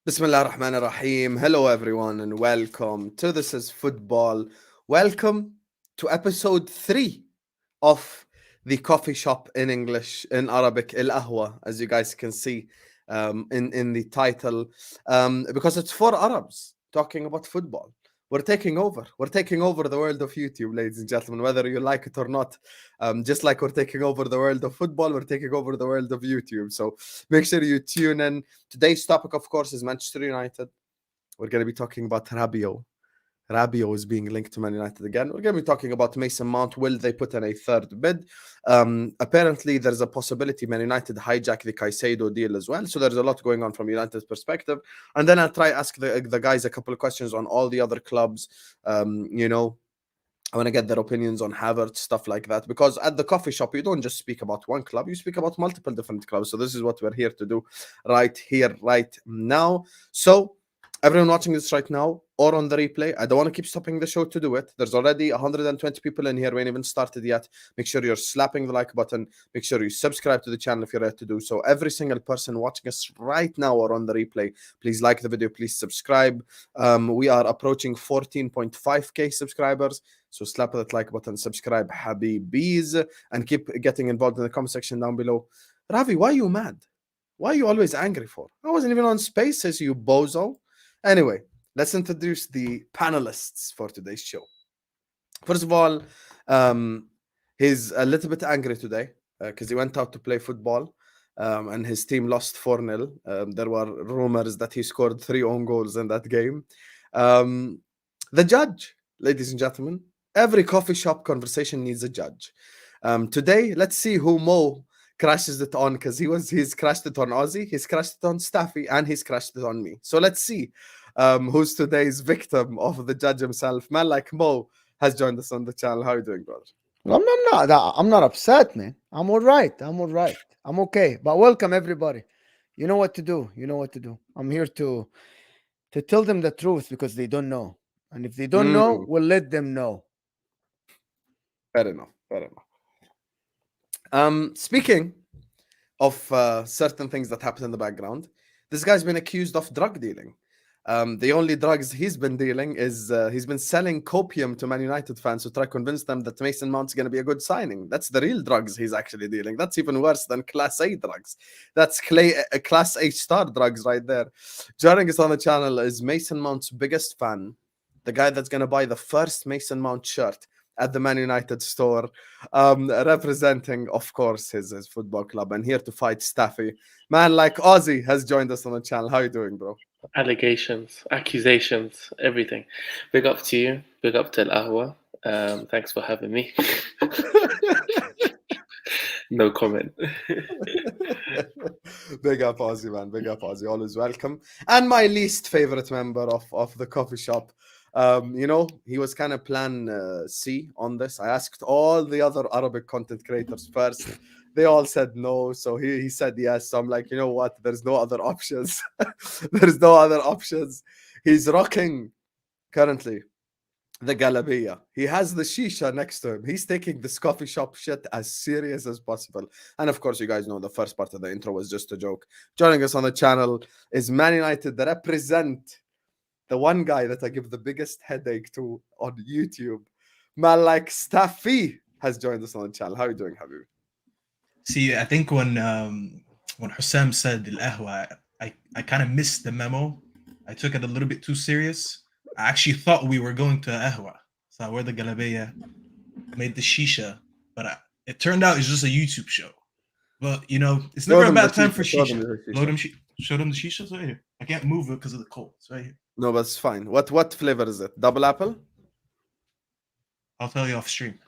Bismillah ar-Rahman ar-Rahim. Hello everyone and welcome to This is Football. Welcome to episode 3 of the coffee shop in English, in Arabic, Ahwa, as you guys can see in the title, because it's for Arabs talking about football. We're taking over. We're taking over the world of YouTube, ladies and gentlemen, whether you like it or not. Just like we're taking over the world of football, we're taking over the world of YouTube. So make sure you tune in. Today's topic, of course, is Manchester United. We're going to be talking about Rabiot. Rabiot is being linked to Man United again. We're going to be talking about Mason Mount. Will they put in a third bid? Apparently, there's a possibility Man United hijack the Caicedo deal as well. So there's a lot going on from United's perspective. And then I'll try ask the guys a couple of questions on all the other clubs. I want to get their opinions on Havertz, stuff like that. Because at the coffee shop, you don't just speak about one club. You speak about multiple different clubs. So this is what we're here to do right here, right now. So everyone watching this right now or on the replay, I don't want to keep stopping the show to do it. There's already 120 people in here. We ain't even started yet. Make sure you're slapping the like button. Make sure you subscribe to the channel if you're ready to do so. Every single person watching us right now or on the replay, please like the video. Please subscribe. We are approaching 14.5k subscribers. So slap that like button, subscribe, Habibis, and keep getting involved in the comment section down below. Ravi, why are you mad? Why are you always angry for? I wasn't even on Spaces, you bozo. Anyway, let's introduce the panelists for today's show. First of all, he's a little bit angry today because he went out to play football and his team lost 4-0. There were rumors that he scored 3 own goals in that game. The judge, ladies and gentlemen, every coffee shop conversation needs a judge. Today, let's see who Mo crashes it on, because he's crashed it on Ozzy, he's crashed it on Staffy, and he's crashed it on me. So let's see who's today's victim of the judge himself. Man like Mo has joined us on the channel. How are you doing, brother? I'm not upset, man. I'm all right. I'm okay. But welcome everybody. You know what to do. I'm here to tell them the truth because they don't know. And if they don't know, we'll let them know. Fair enough. Speaking of certain things that happen in the background, this guy's been accused of drug dealing. The only drugs he's been dealing is he's been selling copium to Man United fans to try to convince them that Mason Mount's going to be a good signing. That's the real drugs he's actually dealing. That's even worse than Class A drugs. That's Class A star drugs right there. Joining us on the channel is Mason Mount's biggest fan, the guy that's going to buy the first Mason Mount shirt at the Man United store, representing, of course, his football club, and here to fight Staffy. Man like Ozzy has joined us on the channel. How you doing, bro? Allegations, accusations, everything. Big up to you. Big up to Ahwa. Thanks for having me. No comment. Big up Ozzy, man. Big up Ozzy. Always welcome. And my least favorite member of the coffee shop. He was kind of plan C on this. I asked all the other Arabic content creators first. They all said no, so he said yes. So I'm like, you know what? There's no other options. There's no other options. He's rocking currently the Galabiya. He has the shisha next to him. He's taking this coffee shop shit as serious as possible. And of course, you guys know the first part of the intro was just a joke. Joining us on the channel is Man United that represent the one guy that I give the biggest headache to on YouTube. Man like Staffy has joined us on the channel. How are you doing, Habib? See, I think when Hussam said Al-Ahwa, I kind of missed the memo. I took it a little bit too serious. I actually thought we were going to Ahwa. So where the Galabiya made the shisha, but it turned out it's just a YouTube show. But it's never a bad time for shisha. Show them the shisha. It's right here. I can't move it because of the cold. It's right here. No, but it's fine. What flavor is it? Double apple? I'll tell you off stream.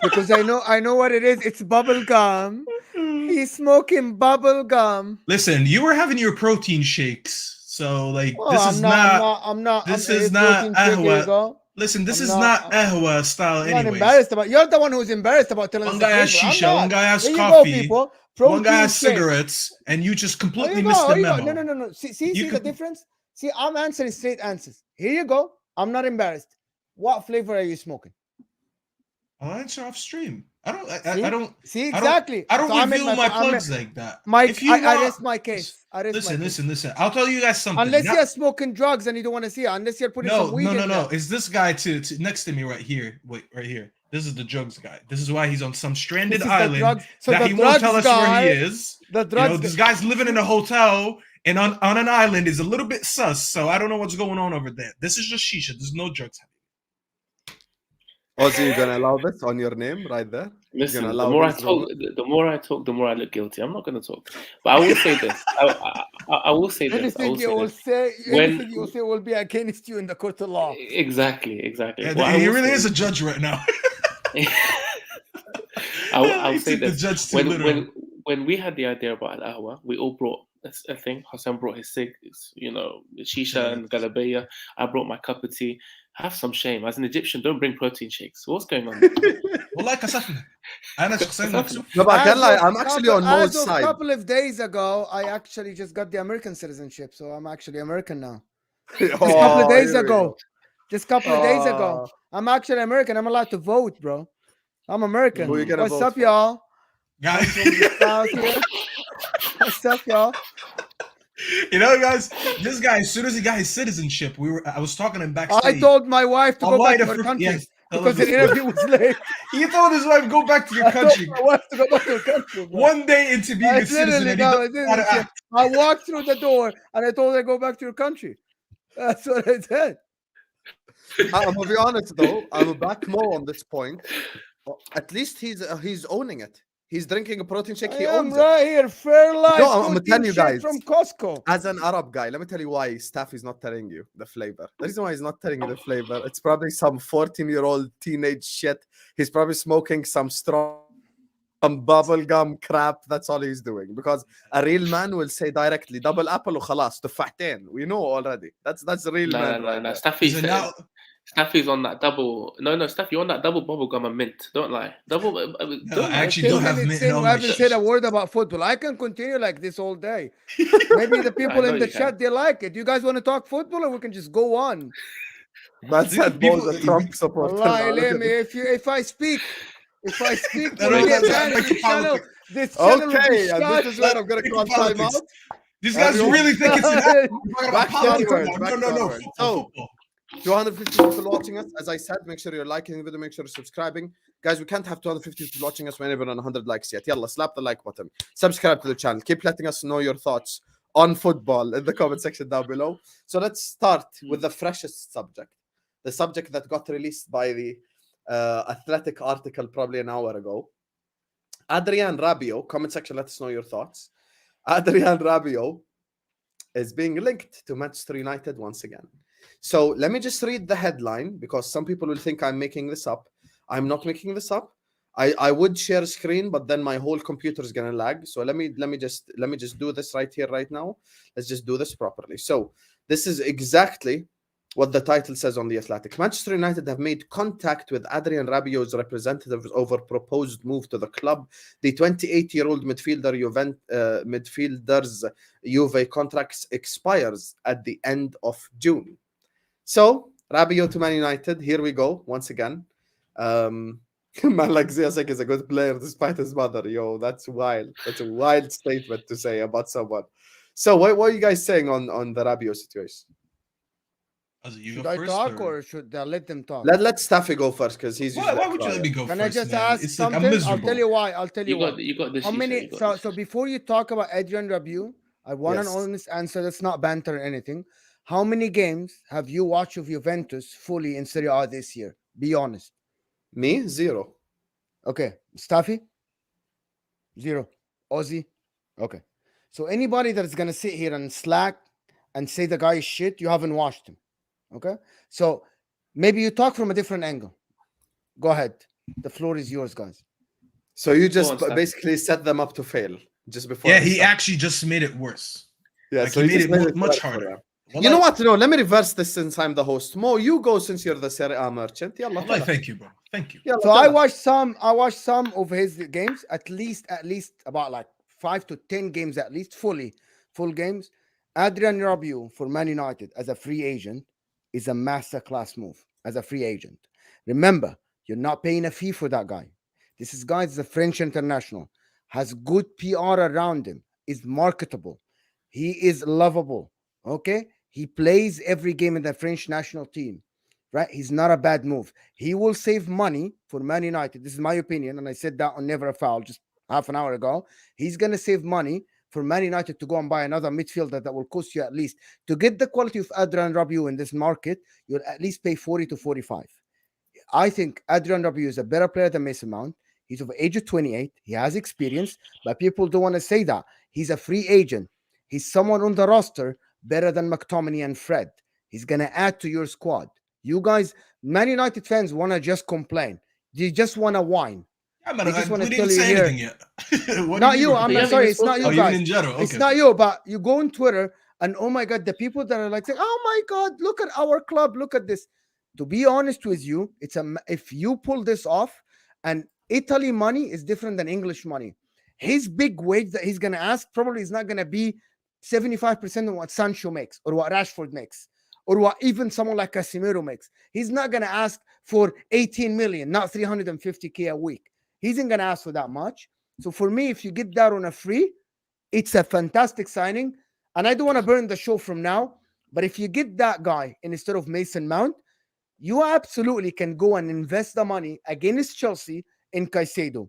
Because I know what it is. It's bubble gum. He's smoking bubble gum. Listen, you were having your protein shakes, so this is not Ahwa. Listen, this is not Ahwa style. I'm not embarrassed about. You're the one who's embarrassed about telling us. One guy has shisha, one guy has there coffee, you go, one guy has cigarettes, and you just completely missed the memo. No. See the difference? See, I'm answering straight answers. Here you go. I'm not embarrassed. What flavor are you smoking? I'll answer off stream. I don't. See exactly. I don't So I'm in reveal my I'm in- plugs like that. Mike, If you I want- rest my case. I rest my case. Listen. I'll tell you guys something. Unless Not- you're smoking drugs and you don't want to see it. Unless you're putting some weed in there. No. It's this guy to next to me right here. Wait, right here. This is the drugs guy. This is why he's on some stranded This is the island drugs- so that the he won't tell us drugs where he guy- is. The You drugs. know, this guy's living in a hotel and on an island is a little bit sus. So I don't know what's going on over there. This is just shisha. There's no drugs. Ozzy, you gonna allow this on your name right there? Listen, gonna the allow more I this, talk, the more I talk, the more I look guilty. I'm not going to talk, but I will say this. I will say this. I Anything will you say will this. say, When- anything you will say will be against you in the court of law. Exactly. Yeah, What I he will really say- is a judge right now. I will He say took the this. judge too literal. When we had the idea about Ahwa, we all brought a thing. Hassan brought his cig, shisha and galabeya. I brought my cup of tea. Have some shame. As an Egyptian, don't bring protein shakes. What's going on? والله كسفنا. أنا شخصيا مكسوف. No, but I can't lie. As I'm of actually on Mo's As of a side. couple of days ago, I actually just got the American citizenship, so I'm actually American now. Oh, Just a couple of days here we ago. go. Just a couple of days ago. Oh. I'm actually American. I'm allowed to vote, bro. I'm American. Who you gonna What's vote up, for? y'all? Guys, From the South here. What's up, y'all? you know, guys, this guy, as soon as he got his citizenship, I was talking to him backstage. I told my wife to Allah go back to the her fr- country yes, tell because him the this. interview was late. He told his wife, "Go back to your I told country." my wife to go back to her country, bro. One day into being I a citizen, literally and he got doesn't know how to citizenship. act. I walked through the door and I told her go back to your country. That's what I said. I'm gonna be honest though. I'm back Mo on this point. At least he's owning it. He's drinking a protein shake. He I am owns it. right here. Fair life. No, I'm protein telling you shake guys. from Costco. As an Arab guy, let me tell you why staff is not telling you the flavor. The reason why he's not telling you the flavor, it's probably some 14-year-old teenage shit. He's probably smoking some strong bubble gum crap. That's all he's doing. Because a real man will say directly, double apple or khalas, تفاحتين. We know already. That's a real man. No. right there. Staffy's So now, Staffy's on that double. No, Staffy, you're on that double bubble gum and mint. Don't lie. Double. I actually Still don't have minutes mint in, on we my haven't shirt. said a word about football. I can continue like this all day. Maybe the people know in the you can. chat they like it. You guys want to talk football, or we can just go on? That's that People- Mo's a Trump supporter. Allah, now. Look at Ilmi, if I speak No, will be that's banned. like This channel, politics. this channel will be Okay, and shut. this is where I'm gonna call time out. These guys Everyone- really think it's an act. We're talking about Back politics. forward, back No. forward. So- Football. 250 people watching us. As I said, make sure you're liking the video, make sure you're subscribing. Guys, we can't have 250 people watching us when we're on 100 likes yet. Yalla, slap the like button. Subscribe to the channel. Keep letting us know your thoughts on football in the comment section down below. So let's start with the freshest subject. The subject that got released by the Athletic article probably an hour ago. Adrian Rabiot, comment section, let us know your thoughts. Adrian Rabiot is being linked to Manchester United once again. So let me just read the headline because some people will think I'm making this up. I'm not making this up. I would share a screen, but then my whole computer is gonna lag. So let me just do this right here, right now. Let's just do this properly. So this is exactly what the title says on The Athletic. Manchester United have made contact with Adrian Rabiot's representatives over proposed move to the club. The 28-year-old midfielder's Juve contract expires at the end of June. So, Rabiot to Man United, here we go, once again. Man like Ziyech is a good player despite his mother. Yo, that's wild. That's a wild statement to say about someone. So, what are you guys saying on the Rabiot situation? You Should go I first, talk or should I let them talk? Let Staffy go first because he's usually Why would you let me go Can first? I just man? ask It's like something? I'm I'll miserable. tell you why. I'll tell you, You why. got you got this. How many? So before you talk about Adrian Rabiot, I want Yes. an honest answer. That's not banter or anything. How many games have you watched of Juventus fully in Serie A this year? Be honest. Me? 0. Okay, Staffy? 0. Ozzy? Okay. So anybody that's gonna sit here and slack and say the guy is shit, you haven't watched him. Okay. So maybe you talk from a different angle. Go ahead. The floor is yours, guys. So you just on, Staffy. basically set them up to fail just before. Yeah, they he start. actually just made it worse. Yeah, like, so he he made just it much worse for harder. them. You know what? No, let me reverse this since I'm the host. Mo, you go since you're the Serie A merchant. Yalla, Wallahi, thank you, bro. Thank you. Yalla, So I tell us. watched some of his games, at least about like 5 to 10 games, at least full games. Adrian Rabiot for Man United as a free agent is a masterclass move as a free agent. Remember, you're not paying a fee for that guy. This is guys, the French international, has good PR around him, is marketable. He is lovable. Okay, he plays every game in the French national team. Right, he's not a bad move. He will save money for Man United. This is my opinion, and I said that on Never a Foul just half an hour ago. He's gonna save money for Man United to go and buy another midfielder that will cost you at least, to get the quality of Adrian Rabiot in this market, you'll at least pay 40 to 45. I think Adrian Rabiot is a better player than Mason Mount. He's of age of 28. He has experience, but people don't want to say that. He's a free agent. He's someone on the roster better than McTominay and Fred. He's going to add to your squad. You guys, Man United fans want to just complain. They just want to whine. Yeah, but They just want we to didn't tell you say here. anything yet. What Not do you. I'm Yeah, not sorry. you're It's not supposed you to- you guys. mean in general? Okay. It's not you, but you go on Twitter and oh my God, the people that are like saying, oh my God, look at our club, look at this. To be honest with you, if you pull this off, and Italy money is different than English money. His big wage that he's gonna ask probably is not gonna be 75% of what Sancho makes or what Rashford makes or what even someone like Casemiro makes. He's not gonna ask for 18 million, not 350K a week. He isn't gonna ask for that much. So for me, if you get that on a free, it's a fantastic signing. And I don't want to burn the show from now, but if you get that guy instead of Mason Mount, you absolutely can go and invest the money against Chelsea in Caicedo.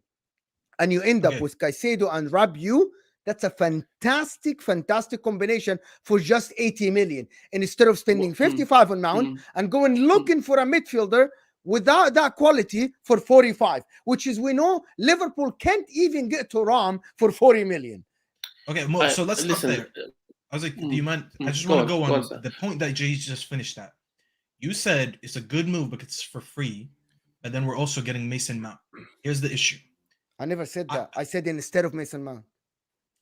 And you end up Okay. with Caicedo and Rabiot. That's a fantastic, fantastic combination for just 80 million. Instead of spending 55 on Mount and going looking for a midfielder without that quality for 45, which is, we know Liverpool can't even get to Ram for 40 million. Okay, Mo, so let's stop listen. there. I was like, do you mind? I just Go want to on, go go on on, sir. the point that Jay just finished at. You said it's a good move because it's for free, but then we're also getting Mason Mount. Here's the issue. I never said that. I said instead of Mason Mount.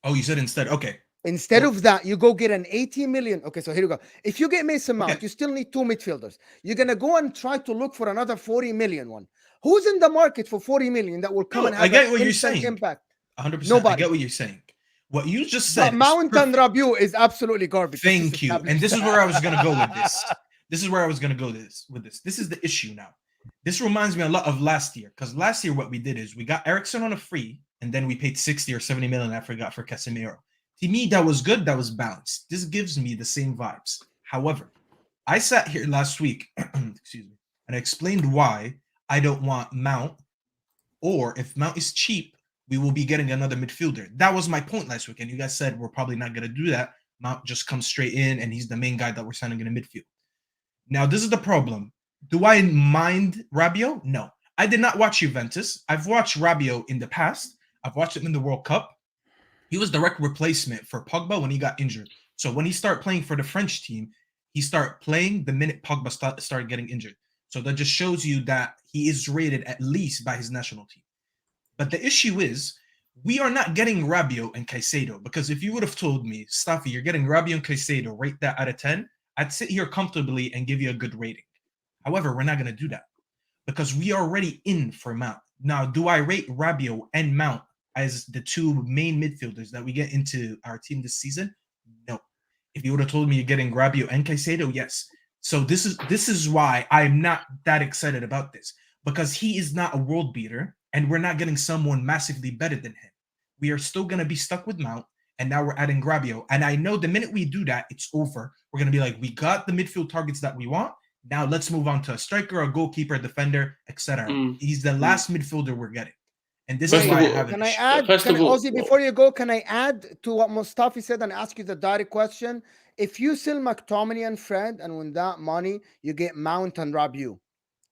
Oh, you said instead. Okay. Instead Well- of that, you go get an 80 million. Okay, so here you go. If you get Mason Mount, Okay. you still need two midfielders. You're going to go and try to look for another 40 million one. Who's in the market for 40 million that will come No, and I have get an what you're instant saying. impact? 100%. Nobody. I get what you're saying. What you just But said. is Mount and perfect. Rabiot is absolutely garbage. Let's Thank just you. establish And this is that. where I was going to go with this. This is where I was going to go with this. This is the issue now. This reminds me a lot of last year, because last year what we did is we got Ericsson on a free, and then we paid 60 or 70 million, I forgot, for Casemiro. To me, that was good. That was balanced. This gives me the same vibes. However, I sat here last week, excuse me, and I explained why I don't want Mount, or if Mount is cheap, we will be getting another midfielder. That was my point last week, and you guys said we're probably not going to do that. Mount just comes straight in, and he's the main guy that we're signing in the midfield. Now, this is the problem. Do I mind Rabiot? No. I did not watch Juventus. I've watched Rabiot in the past. I've watched him in the World Cup. He was direct replacement for Pogba when he got injured. So when he started playing for the French team, he started playing the minute Pogba started getting injured. So that just shows you that he is rated at least by his national team. But the issue is, we are not getting Rabiot and Caicedo, because if you would have told me, Staffy, you're getting Rabiot and Caicedo, rate that out of 10, I'd sit here comfortably and give you a good rating. However, we're not going to do that because we are already in for Mount. Now, do I rate Rabiot and Mount as the two main midfielders that we get into our team this season? No. If you would have told me you're getting Rabiot and Caicedo, yes. So this is why I'm not that excited about this, because he is not a world beater and we're not getting someone massively better than him. We are still going to be stuck with Mount, and now we're adding Rabiot. And I know the minute we do that, it's over. We're going to be like, we got the midfield targets that we want. Now let's move on to a striker, a goalkeeper, a defender, etc. He's the last midfielder we're getting. And this is First why of I all- have Can an I issue. add, First of all- Ozzy, before you go, can I add to what Mustafi said and ask you the direct question? If you sell McTominay and Fred, and with that money, you get Mount and Rabiot,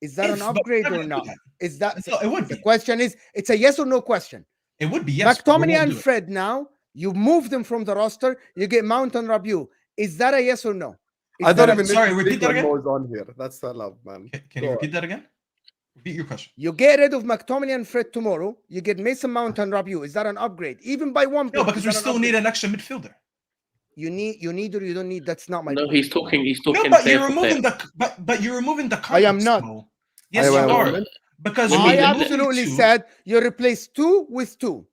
is that If, an but we're upgrade not or gonna do not? that. Is that No, it would the be. question? Is it's a yes or no question? It would be, yes. but we McTominay won't and do it. Fred now, you move them from the roster, you get Mount and Rabiot. Is that a yes or no? Is I that don't a- even Sorry, need to repeat speak that when again? Mo's on here. That's the love, man. Can Go you on. repeat that again? Repeat your question. You get rid of McTominay and Fred tomorrow, you get Mason Mount and Rabiot. Is that an upgrade? Even by one No, player, because is we that an still upgrade? need an extra midfielder. You need or you don't need. That's not my No, point. he's talking. He's No, talking. but player you're for player. removing but you're removing the I am context, not. Mo. Yes, Wait, you wait, are. wait. Because When I we you're did removing absolutely two. said you replace two with two.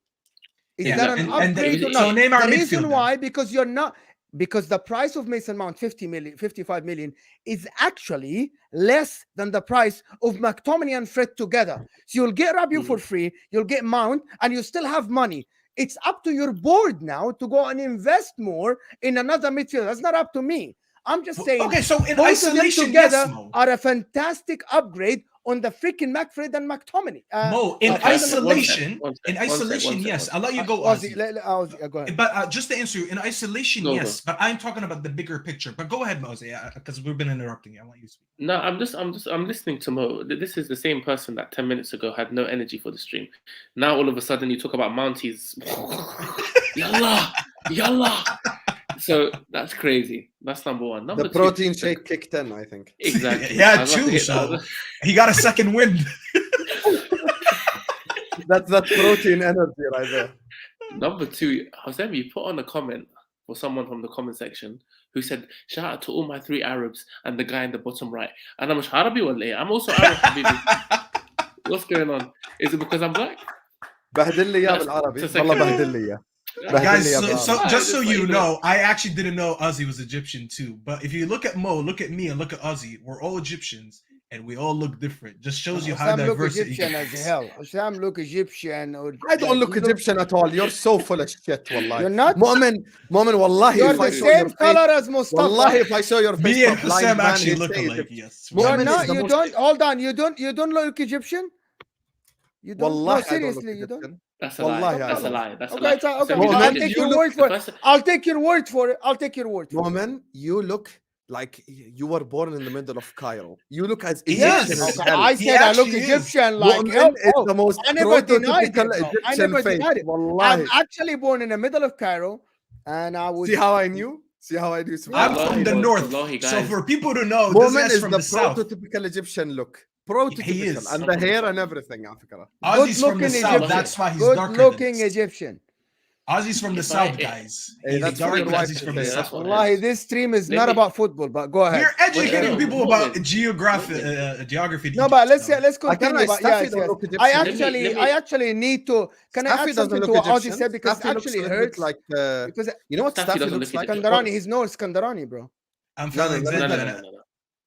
Is Yeah, that an and upgrade or so not? name our The reason midfielder. why, because you're not. because the price of Mason Mount, 50 million, 55 million, is actually less than the price of McTominay and Fred together. So you'll get Rabiot for free, you'll get Mount, and you still have money. It's up to your board now to go and invest more in another midfielder. That's not up to me. I'm just saying. Okay, so in both isolation, of them together yes, Mo. are a fantastic upgrade on the freaking McFred and McTominay. Mo, in isolation, One yes. sec. I'll let you go, Ozzy, Ozzy. go ahead. But just to answer you, in isolation, Go, yes. But I'm talking about the bigger picture. But go ahead, Ozzy, because we've been interrupting you. I want you to speak. No, I'm listening to Mo. This is the same person that 10 minutes ago had no energy for the stream. Now all of a sudden you talk about Mounties. Yalla. So that's crazy. That's number one. Number The two, protein shake kicked in, I think. Exactly. Yeah, true. So he got a second win. That's that protein energy right there. Number two, Hosem, you put on a comment for someone from the comment section who said, shout out to all my 3 Arabs and the guy in the bottom right. And I'm Arabi wallahi. I'm also Arab, habibi. What's going on? Is it because I'm black? بهدل لي اياه That's- بالعربي it's a والله second- بهدل لي اياه. Guys, Bahadilli so Abba. just so It's you like- know, I actually didn't know Ozzy was Egyptian too. But if you look at Mo, look at me, and look at Ozzy, we're all Egyptians, and we all look different. Just shows you how Sam look diverse Egyptian as hell. Sam look Egyptian. Or, I don't look you Egyptian at all. You're so full of shit, wallahi. You're not. Moment, wallahi. You're if I the saw your same face, color as Mustafa. wallahi, if I saw your face, Me and for blind Sam man, actually he'd look say alike. Egypt. Yes. You're Moment is not. the You most- don't. Hold on. You don't look Egyptian. You don't. Wallahi, No, I don't seriously, look you don't. Egyptian. That's a Wallahi, lie. I That's a don't. lie. That's a Okay, lie. it's okay. So Moment, I'll you take you your look- word for it. the first- I'll take your word for it. I'll take your word for it. Moment, you look like you were born in the middle of Cairo. You look as Yes. Egyptian as Okay, hell. I He said I look actually is. Egyptian like Mu'min hell. is Oh, the most I never denied it, prototypical bro. I Egyptian never face. denied it. Wallahi. I'm actually born in the middle of Cairo, and I was. See how I knew? See how I knew? I'm Wallahi, from the bro. north, Wallahi, so guys. for people to know, this Moment guy's is from the the south. prototypical Egyptian look. Prototypical. is. And the hair and everything, Africa. Ozzy's from the Good-looking south. Egyptian. That's why he's Good darker looking than us. Egyptian. Ozzy's from the If south, I- guys. Hey, He's that's dark what your because wife he's should from say. the That's south. what- Wallahi, this stream is Let not me- about football, but go ahead. We're educating Wait, people no, about Moment. geography. No, but let's Egypt, let's I can't continue. like But Staffy yes, don't yes. look Egyptian. I Let me- actually need to. Can I Staffy add doesn't something look to what Ozzy Egyptian. said because it Staffy looks actually a little bit hurts? like Because you know what Staffy Staffy doesn't looks look like? Egyptian. Skandarani, he's no Skandarani, bro. I'm No, from no, Alexandria. No.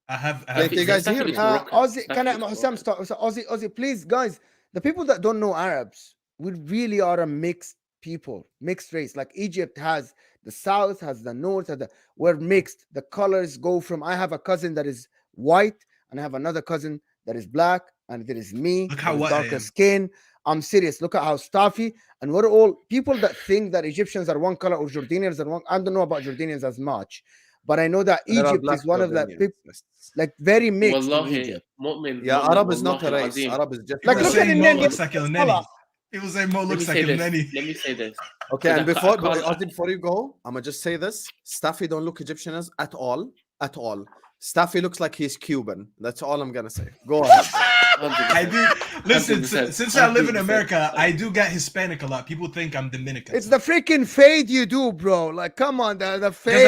I have Wait, you guys Staffy hear looks me? Moroccan. Ozzy, can I? Staffy looks Sam, Moroccan. stop. So Ozzy, please, guys. The people that don't know Arabs, we really are a mixed people, mixed race. Like Egypt has the south, has the north, we're mixed. The colors go from. I have a cousin that is white, and I have another cousin that is black, and there is me, Look how that is white I darker am. skin. I'm serious. Look at how stuffy, and we're all people that think that Egyptians are one color or Jordanians are one. I don't know about Jordanians as much, but I know that There are Egypt black is one of the Jordanians, people yes. like very mixed in Wallahi, Egypt. Mu'min. Yeah, Mu'min, Arab is not a wallahi race. al-azim. Arab is just Like, People look at saying the Mo name. looks like El Neni. People say Mo Let me looks like say El this. Neni. Let me say this. Okay, Because and I before can't- Ozzy, before you go, I'm gonna just say this: Staffy don't look Egyptian at all, at all. Staffy looks like he's Cuban. That's all I'm gonna say. Go ahead. 100%. I do. Listen, 100%. since I live in 100%. America, I do get Hispanic a lot. People think I'm Dominican. It's the freaking fade you do, bro. Like, come on, the Because fade.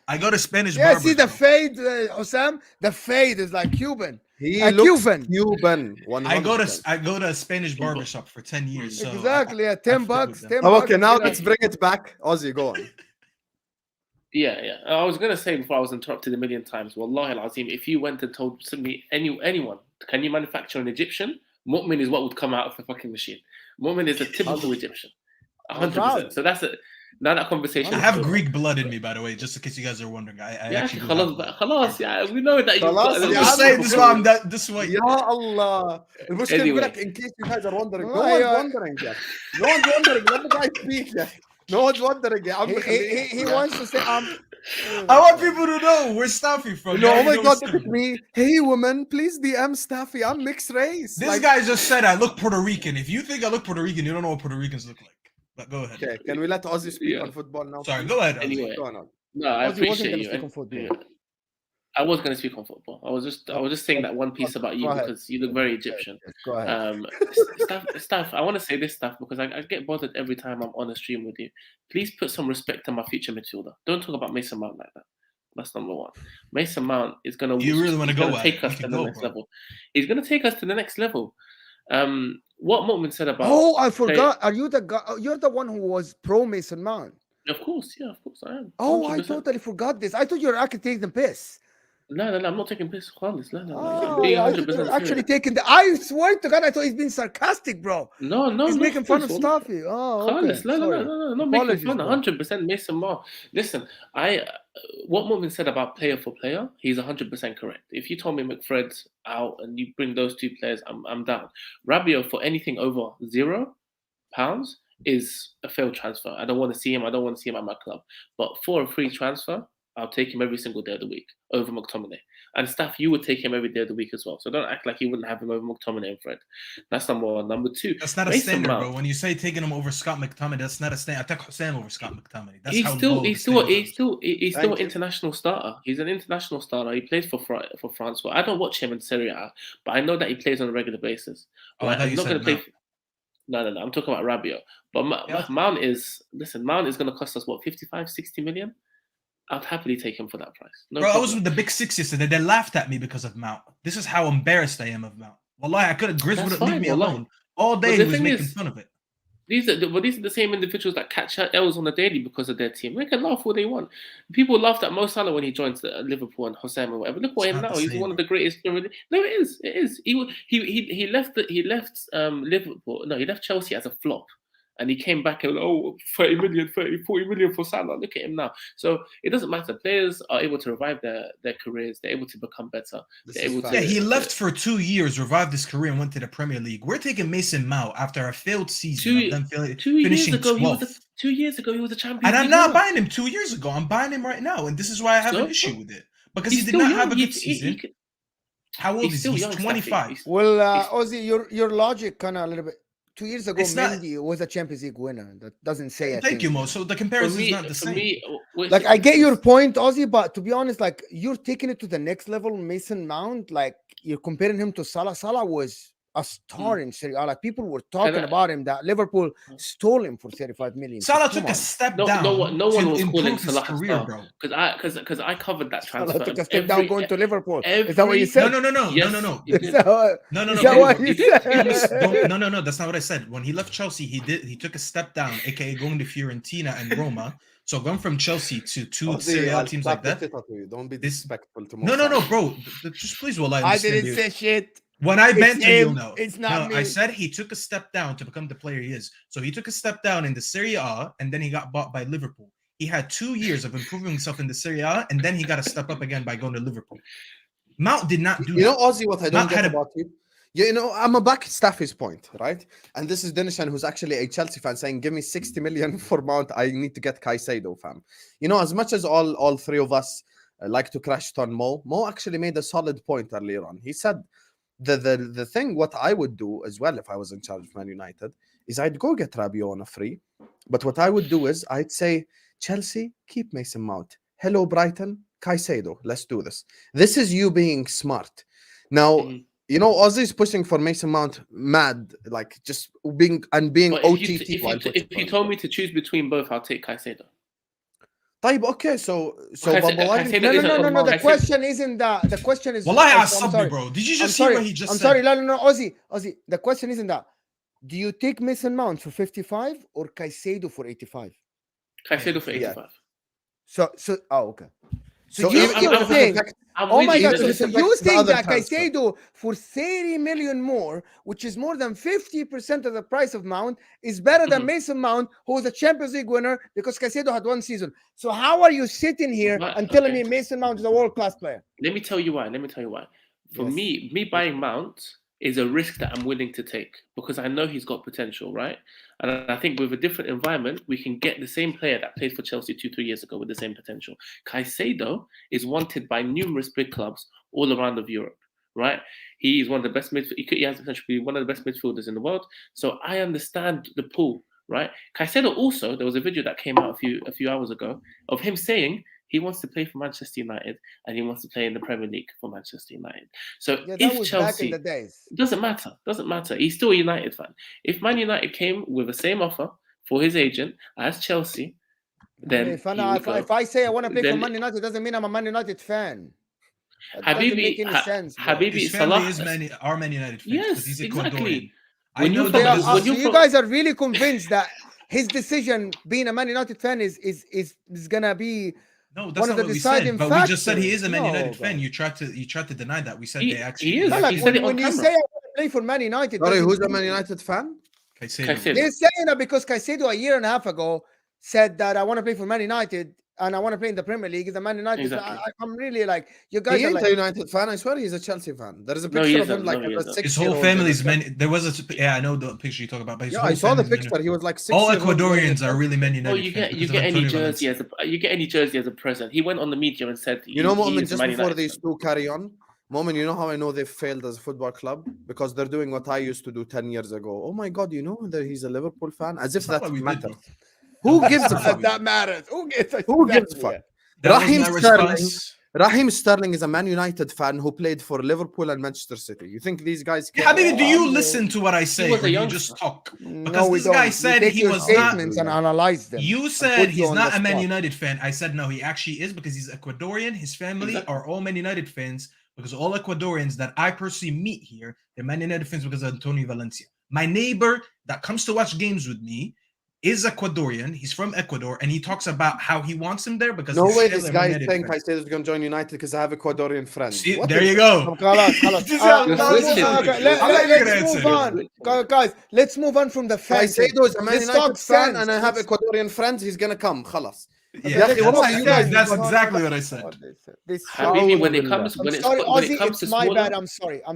I go to Spanish Yeah, barbers. see the bro. fade, Osam. The fade is like Cuban. He A looks Cuban. Cuban. I go 100%. to a Spanish barbershop for 10 years. So Exactly. I Yeah, 10 fuck bucks. with them. 10 Oh, bucks. okay, now you know. let's bring it back. Ozzy, go on. Yeah. I was gonna say before I was interrupted a million times. Wallahi al-azim, if you went and told me anyone, can you manufacture an Egyptian? Mu'min is what would come out of the fucking machine. Mu'min is a typical Egyptian. 100%. So that's it. Now that conversation. I is have over. Greek blood in me, by the way, just in case you guys are wondering. I Yeah, actually do have blood. خلاص, yeah, we know that you've خلاص, got a yeah, I'm little just bit saying of this a- why I'm that this way. Ya Allah. المشكلة Anyway. يقول لك in case you guys are wondering. No Oh, one's yeah. wondering yet. No one's wondering. Let the guy speak yet. No one's wondering yet. I'm He wants to say, I want people to know where Staffy from. No, Yeah, oh my you know God, Staffy. look at me. Hey, woman, please DM Staffy. I'm mixed race. This Like, guy just said I look Puerto Rican. If you think I look Puerto Rican, you don't know what Puerto Ricans look like. But go ahead. okay, can we let Ozzy speak Yeah. on football now? Sorry, please? go ahead. Ozzy. Anyway. Go on. No, I Ozzy wasn't appreciate gonna you. speak on football. Yeah. I was going to speak on football. I was just saying that one piece about you Go ahead. because you look very Egyptian. Go ahead. Staff, I want to say this stuff because I get bothered every time I'm on a stream with you. Please put some respect on my future midfielder. Don't talk about Mason Mount like that. That's number one. Mason Mount is going to. You really wanna go at take it. us You to can the go, next bro. level. He's going to take us to the next level. What Mu'min said about. Oh, I forgot. Are you the guy? You're the one who was pro Mason Mount. Of course, I am. Oh, I 100%. totally forgot this. I thought you were actually taking the piss. No, I'm not taking piss. Khalis. No. Oh, Being yeah, I 100% thought you were actually serious. taking the. I swear to God, I thought he's being sarcastic, bro. No, He's making fun of Khalis, Staffy. Oh, okay. Khalis, no, Sorry. not making Apologies, fun. bro. 100% Mason Mount. Listen, what Mu'min said about player for player, he's 100% correct. If you told me McFred's out and you bring those two players, I'm down. Rabiot for anything over £0 is a failed transfer. I don't want to see him. I don't want to see him at my club. But for a free transfer, I'll take him every single day of the week over McTominay. And Staff, you would take him every day of the week as well. So don't act like you wouldn't have him over McTominay and Fred. That's number one. Number two, That's not a Mason standard, Mount. bro. When you say taking him over Scott McTominay, that's not a standard. I take Hussein over Scott McTominay. That's He's how still low the he's still standard is. an international starter. He's an international starter. He plays for France. Well, I don't watch him in Serie A, but I know that he plays on a regular basis. Oh, I thought He's you not going said to play. Mount. No. I'm talking about Rabiot. But Yeah. Mount is going to cost us what 55, 60 million. I'd happily take him for that price. No Bro, I problem. was with the Big Six yesterday. They laughed at me because of Mount. This is how embarrassed I am of Mount. Wallahi, I could have. Grizz That's wouldn't leave fine, me wallahi. alone. All day the he was thing making is- fun of it. These are the same individuals that catch L's on the daily because of their team. They can laugh all they want. People laughed at Mo Salah when he joined Liverpool and Hossein or whatever. Look It's at him not now; the he's same, one of bro. the greatest. No, it is. He left Liverpool. No, he left Chelsea as a flop, and he came back and 30 million, 40 million for Salah. Look at him now. So it doesn't matter. Players are able to revive their careers. They're able to become better. This They're is able fact. to. Yeah, he left for 2 years, revived his career, and went to the Premier League. We're taking Mason Mount after a failed season of them 2 years finishing ago. 12th. 2 years ago, he was a champion. And I'm not buying him 2 years ago. I'm buying him right now. And this is why I have an issue with it. Because he did not have a good season. How old he's is he? still He's young, Staffy. 25. Well, It's- Ozzy, your logic kind of a little bit. 2 years ago, It's not- Mendy was a Champions League winner. That doesn't say a Thank thing. you, Mo. So the For comparison is me, not the same. Like, I get your point, Ozzy, but to be honest, like, you're taking it to the next level. Mason Mount, like, you're comparing him to Salah. Salah was a star in Serie A. Like, people were talking about him that Liverpool stole him for 35 million. So Salah come took a on. step No down one to was calling improve his Salah a career, star. bro. Because I covered that transfer. Salah took a and step down going to Liverpool. Is that what you every- said? No. Yes, he Is did. that what, No, is no, that bro. what you said? No, that's not what I said. When he left Chelsea, he took a step down, aka going to Fiorentina and Roma. So going from Chelsea to two Serie A teams like that. Don't be This- disrespectful to No, bro. Just please, well, I didn't say shit. When I It's banter, you'll him. know. It's not I me. said he took a step down to become the player he is. So he took a step down in the Serie A, and then he got bought by Liverpool. He had 2 years of improving himself in the Serie A, and then he got to step up again by going to Liverpool. Mount did not do You know, that. Ozzy, what I don't Mount get had a- about you? You know, I'm a back Staffy's point, right? And this is Dinishan, who's actually a Chelsea fan, saying, give me 60 million for Mount. I need to get Caicedo, fam. You know, as much as all three of us like to crash on Mo actually made a solid point earlier on. He said, the thing, what I would do as well if I was in charge of Man United, is I'd go get Rabiot on a free. But what I would do is I'd say, Chelsea, keep Mason Mount. Hello, Brighton, Caicedo. Let's do this. This is you being smart. Now, you know, Ozzy's pushing for Mason Mount mad, like just being But OTT. if you told me to choose between both, I'll take Caicedo. طيب, okay, so Caicedo- but why didn't- Caicedo- No. The Caicedo- question isn't that. The question is. Wallahi, I I'm subbed sorry. you, bro. Did you I'm just see sorry. what he just I'm said? sorry. No, Ozzy. The question isn't that. Do you take Mason Mount for 55 or Caicedo for 85? Caicedo for Yeah. 85. So, okay. So, So you even you're if it saying, affects- I'm oh with my you. God, Even so, if so it you affects the think other that transfer. Caicedo for 30 million more, which is more than 50% of the price of Mount, is better than Mhm. Mason Mount, who was a Champions League winner because Caicedo had one season. So how are you sitting here Right, and telling okay. me Mason Mount is a world-class player? Let me tell you why. For Yes. me buying Mount is a risk that I'm willing to take because I know he's got potential, right? And I think with a different environment, we can get the same player that played for Chelsea 2-3 years ago with the same potential. Caicedo is wanted by numerous big clubs all around of Europe, right? He is one of the best he has potential to be one of the best midfielders in the world. So I understand the pull, right? Caicedo also, there was a video that came out a few hours ago of him saying he wants to play for Manchester United and he wants to play in the Premier League for Manchester United. So Yeah, that if was Chelsea, back in the days. doesn't matter. He's still a United fan. If Man United came with the same offer for his agent as Chelsea, then if I say I want to play for Then- Man United, it doesn't mean I'm a Man United fan. That doesn't make any sense. bro. Habibi, His family Salah. is are Man United fans Yes, because he's exactly. Ecuadorian. I When know you're that from- this So when was- you're you from- guys are really convinced that his decision being a Man United fan is gonna be No, that's one not of the what we deciding said. But we just said he factors. is a Man No, United fan. guys. You tried to deny that. We said He- they actually he is. No, like He said it on when you camera. say I want to play for Man United, Sorry, doesn't who's a mean- Man United fan? Caicedo. they're saying that because Caicedo a year and a half ago said that I want to play for Man United and I want to play in the Premier League. He's a Man United. Exactly. I'm really like, you guys He are ain't like, a United fan. I swear he's a Chelsea fan. There is a No, he picture of him isn't. like No, he as a isn't. His 6-year-old. whole family's Man. There was I know the picture you talk about, but his Yeah, whole I saw the family's Man picture. He was like 6 All years old. Ecuadorians are really Man Oh, United. you fans get because of any Antonio jersey Valencia. you get any jersey as a present. He went on the media and said, You know, he Mo'min, is a just Man before United these fan. two carry on, Mo'min, you know how I know they've failed as a football club? Because they're doing what I used to do 10 years ago. Oh my God, you know that he's a Liverpool fan? As if That's not that what we did, matters. though. Who That's gives a not fuck? what we that did. matters. Who gives a Who gives a fuck? That was Raheem my Sterling. response. Raheem Sterling is a Man United fan who played for Liverpool and Manchester City. You think these guys care? Habibi, do you Oh, listen to what I say, was a or do you youngster. just talk? No, Because we this guy don't. said we take he your was not. statements and analyze them. You and said put you he's on not the a Man spot. United fan. I said no, he actually is because he's Ecuadorian. His family Exactly. are all Man United fans because all Ecuadorians that I personally meet here, they're Man United fans because of Antonio Valencia. My neighbor that comes to watch games with me is Ecuadorian. He's from Ecuador, and he talks about how he wants him there because No his way family this are guy Man is United saying fans. Caicedo is going to join United because I have Ecuadorian friends. See, What there is you that? go. Khalas. This is how- You're that was switching. stupid. Okay, I'm not even Let's gonna move answer. on. Guys, let's move on from the fan thing. Caicedo is a Man Let's United talk fan sense. and I have Let's- Ecuadorian friends. He's going to come. Khalas. Yeah, let's what talk are you sense. guys that's doing? exactly what I said. Habibi, when it Alhamdulillah. comes I'm when sorry, it comes Ozzy. to It's my smaller bad. I'm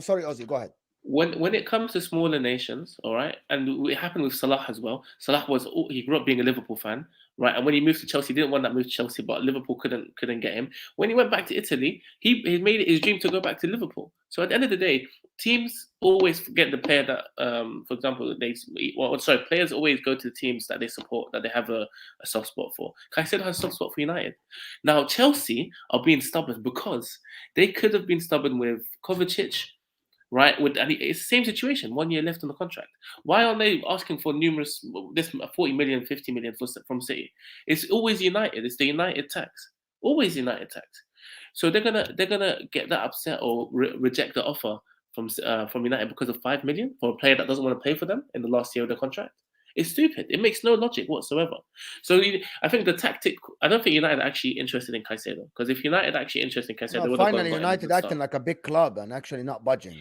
sorry, Ozzy. Go ahead. when it comes to smaller nations, all right, and it happened with Salah as well. Salah he grew up being a Liverpool fan, right? And when he moved to Chelsea, he didn't want that move to Chelsea, but Liverpool couldn't get him. When he went back to Italy, he made it his dream to go back to Liverpool. So at the end of the day, teams always get the player that, for example, players always go to the teams that they support, that they have a soft spot for. Caicedo has a soft spot for United. Now Chelsea are being stubborn because they could have been stubborn with Kovacic. Right, and it's the same situation. 1 year left on the contract. Why aren't they asking for this 40 million, 50 million from City? It's always United. It's the United tax. Always United tax. So they're gonna get that upset or reject the offer from United because of 5 million for a player that doesn't want to pay for them in the last year of their contract. It's stupid. It makes no logic whatsoever. So I think the tactic. I don't think United are actually interested in Caicedo, because if United are actually interested in Caicedo, they would have Finally, got him United at the acting start. like a big club and actually not budging.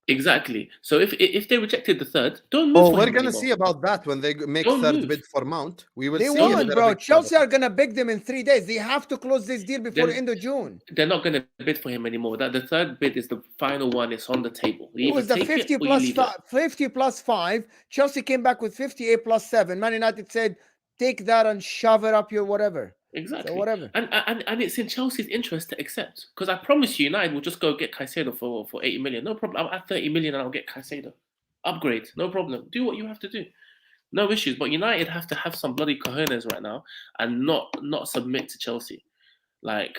Exactly. So if they rejected the third, don't move. Oh, for we're him going to anymore. see about that when they make Don't third move. bid for Mount. We will They see. won, if they're bro. a big Chelsea club. are gonna beg them in 3 days. They have to close this deal before Then- the end of June. They're not going to bid for him anymore. That the third bid is the final one. It's on the table. You It was either the take 50 it or you plus leave it. 50 plus 5. Chelsea came back with 58 plus 7. Man United said, take that and shove it up your whatever. Exactly. So whatever. And it's in Chelsea's interest to accept, because I promise you, United will just go get Caicedo for 80 million. No problem. I'll add 30 million and I'll get Caicedo. Upgrade. No problem. Do what you have to do. No issues. But United have to have some bloody cojones right now and not submit to Chelsea. Like,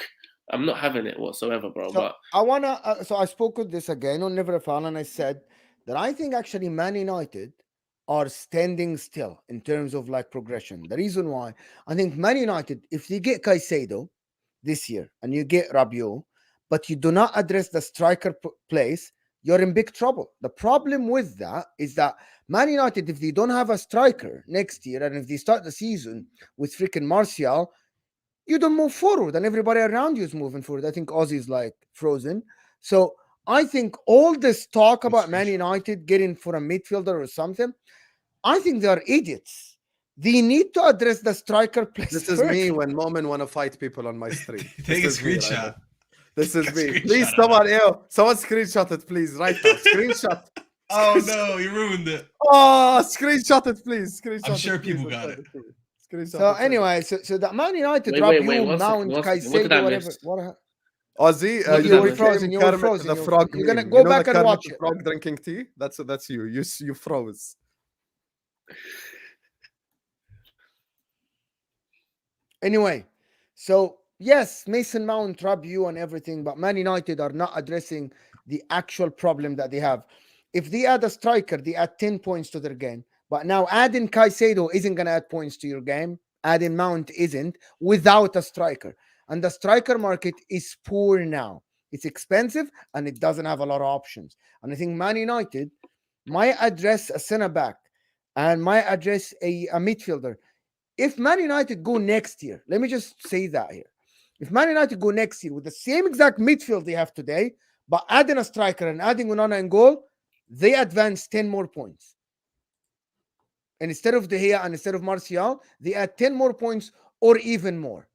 I'm not having it whatsoever, bro. So But I wanna. So I spoke with this again on Never Fall, and I said that I think actually Man United are standing still in terms of like progression. The reason why I think Man United, if you get Caicedo this year and you get Rabiot, but you do not address the striker place, you're in big trouble. The problem with that is that Man United, if they don't have a striker next year, and if they start the season with freaking Martial, you don't move forward, and everybody around you is moving forward. I think Ozzy's like frozen. So I think all this talk about Man United getting for a midfielder or something, I think they are idiots. They need to address the striker place. This is first. me when Mo'min want to fight people on my stream. Take a This is me right screenshot. now. This is Take a me. screenshot Please, of someone screenshot it, please, right now. Screenshot. Oh no, you ruined it. Oh, screenshot it, please. Screenshot I'm it, sure please. people got it. Screenshot So it, anyway, so that Man United, Wait, Rabiot, one Mount, second, one second. What did I Caicedo, whatever. miss? Ozzy, What did you I miss? became frozen, you were Kermit frozen, the you were Frog frozen. You're gonna meme. go You know back the and Kermit watch the it. Frog drinking tea? That's you. You froze. Anyway, so yes, Mason Mount, Rabiot, and everything, but Man United are not addressing the actual problem that they have. If they add a striker, they add 10 points to their game. But now adding Caicedo isn't going to add points to your game. Adding Mount isn't without a striker. And the striker market is poor now. It's expensive and it doesn't have a lot of options. And I think Man United might address a centre back and might address a midfielder. If Man United go next year, let me just say that here. If Man United go next year with the same exact midfield they have today, but adding a striker and adding Onana in goal, they advance 10 more points. And instead of De Gea and instead of Martial, they add 10 more points or even more.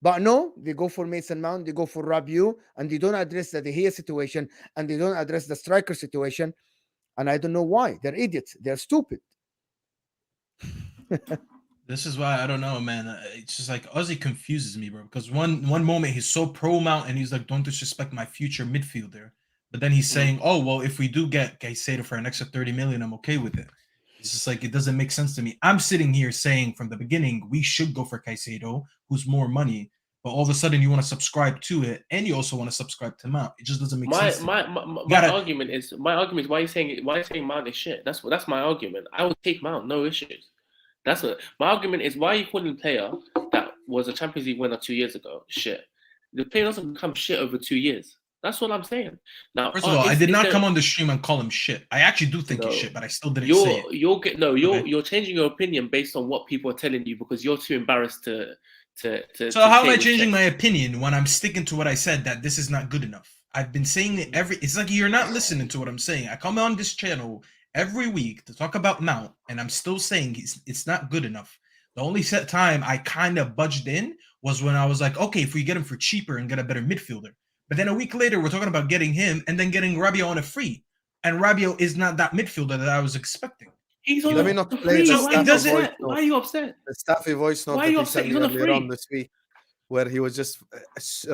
But no, they go for Mason Mount, they go for Rabiot, and they don't address the De Gea situation, and they don't address the striker situation. And I don't know why. They're idiots. They're stupid. This is why I don't know, man. It's just like Ozzy confuses me, bro. Because one moment he's so pro Mount and he's like, don't disrespect my future midfielder. But then he's saying, oh, well, if we do get Caicedo for an extra 30 million, I'm okay with it. It's just like, it doesn't make sense to me. I'm sitting here saying from the beginning, we should go for Caicedo, who's more money. But all of a sudden you want to subscribe to it, and you also want to subscribe to Mount. It just doesn't make sense. My argument is why are you saying Mount is shit? That's my argument. I would take Mount, no issues. That's what my argument is. Why are you calling a player that was a Champions League winner 2 years ago shit? The player doesn't become shit over 2 years. That's what I'm saying. Now, first of all, I did not come on the stream and call him shit. I actually do think he's shit, but I still didn't say it. You're changing your opinion based on what people are telling you because you're too embarrassed to. So how am I changing my opinion when I'm sticking to what I said that this is not good enough? I've been saying it it's like you're not listening to what I'm saying. I come on this channel every week to talk about Mount, and I'm still saying it's not good enough. The only set time I kind of budged in was when I was like, okay, if we get him for cheaper and get a better midfielder. But then a week later, we're talking about getting him and then getting Rabiot on a free. And Rabiot is not that midfielder that I was expecting. He's on Let me not play the Why are you upset? The Staffy voice note that he sent me earlier on this week, where he was just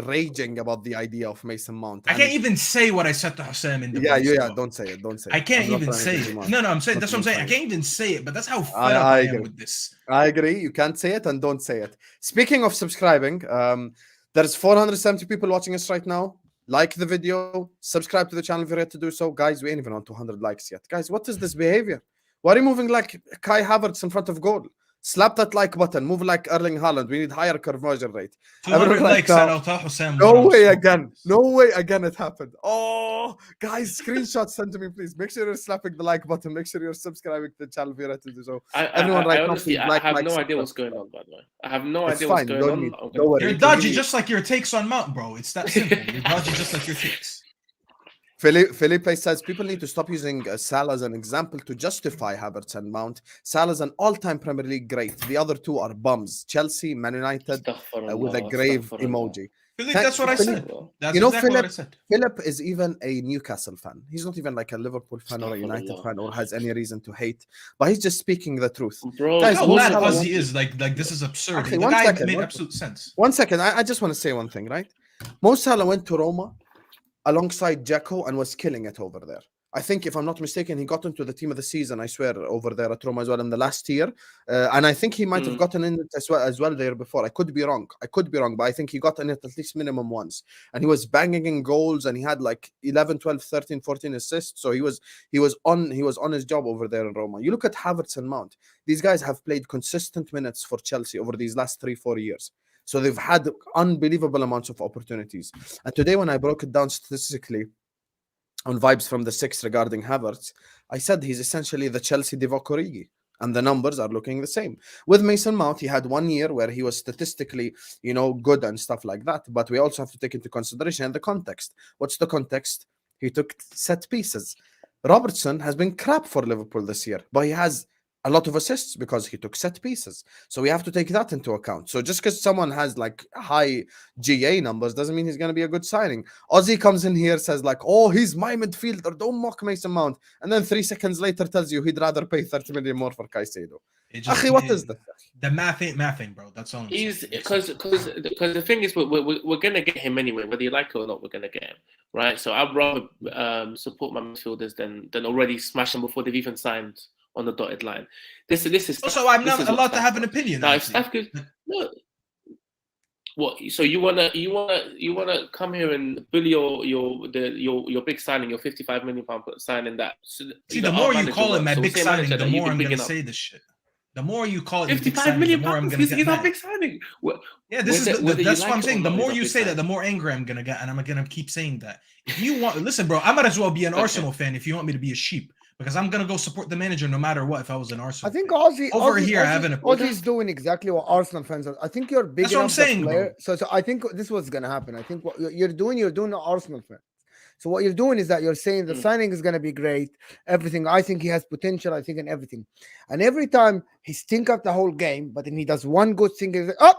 raging about the idea of Mason Mount. I can't even say what I said to Hussam in the voice. Don't say it. I can't even say it. No, I'm saying that's what I'm saying. I can't even say it, but that's how fed up I am with this. I agree. You can't say it and don't say it. Speaking of subscribing, there's 470 people watching us right now. Like the video, subscribe to the channel if you're ready to do so. Guys, we ain't even on 200 likes yet. Guys, what is this behavior? Why are you moving like Kai Havertz in front of goal? Slap that like button. Move like Erling Haaland. We need higher conversion rate. 200 likes no way again. No way again it happened. Oh, guys, screenshots sent to me, please. Make sure you're slapping the like button. Make sure you're subscribing to the channel if you're ready to do so. Everyone honestly, I have no idea what's going on, by the way. I have no idea what's going on. You're dodgy just like your takes on Mount, bro. It's that simple. You're dodgy just like your takes. Felipe says people need to stop using Salah as an example to justify Havertz and Mount. Salah's an all-time Premier League great. The other two are bums. Chelsea, Man United, with a grave emoji. Philip, that's what I said. That's exactly what I said. Philip is even a Newcastle fan. He's not even like a Liverpool fan or a United fan or has any reason to hate. But he's just speaking the truth. Bro, guys, how mad Ozzy is. Like this is absurd. Okay, the guy made absolute sense. 1 second. I just want to say one thing, right? Mo Salah went to Roma alongside Dzeko and was killing it over there. I think, if I'm not mistaken, he got into the team of the season, I swear, over there at Roma as well in the last year. And I think he might have gotten in it as well there before. I could be wrong, but I think he got in it at least minimum once. And he was banging in goals, and he had like 11, 12, 13, 14 assists. So he was on his job over there in Roma. You look at Havertz and Mount. These guys have played consistent minutes for Chelsea over these last 3-4 years. So they've had unbelievable amounts of opportunities. And today, when I broke it down statistically on Vibes from the Six regarding Havertz, I said he's essentially the Chelsea Divock Origi. And the numbers are looking the same. With Mason Mount, he had 1 year where he was statistically, good and stuff like that. But we also have to take into consideration the context. What's the context? He took set pieces. Robertson has been crap for Liverpool this year, but he has a lot of assists because he took set pieces. So we have to take that into account. So just because someone has like high GA numbers doesn't mean he's going to be a good signing. Ozzy comes in here, says like, oh, he's my midfielder. Don't mock Mason Mount. And then 3 seconds later tells you he'd rather pay 30 million more for Caicedo. What is that? The math ain't mathing, bro. That's all. He's because the thing is we're gonna get him anyway, whether you like it or not. We're gonna get him, right? So I'd rather support my midfielders than already smash them before they've even signed on the dotted line. This is also I'm not allowed to have an opinion. Now, if Staff could, no. What? So you wanna come here and bully your big signing, your £55 million signing that? See, the more you call it my big signing, the more I'm gonna say this shit. The more you call it 55 million pounds, he's not big signing. Yeah, that's what I'm saying. The more you say that, the more angry I'm gonna get, and I'm gonna keep saying that. If you want, listen, bro, I might as well be an Arsenal fan if you want me to be a sheep. because I'm gonna go support the manager no matter what. If I was an Arsenal, I think fan. Ozzy I have an opinion. Ozzy's doing exactly what Arsenal fans are. I think you're big That's what I'm enough saying, player. bro. So I think this was gonna happen. I think what you're doing the Arsenal fan. So what you're doing is that you're saying the signing is gonna be great, everything. I think he has potential. I think in everything, and every time he stink up the whole game, but then he does one good thing. He's like, oh,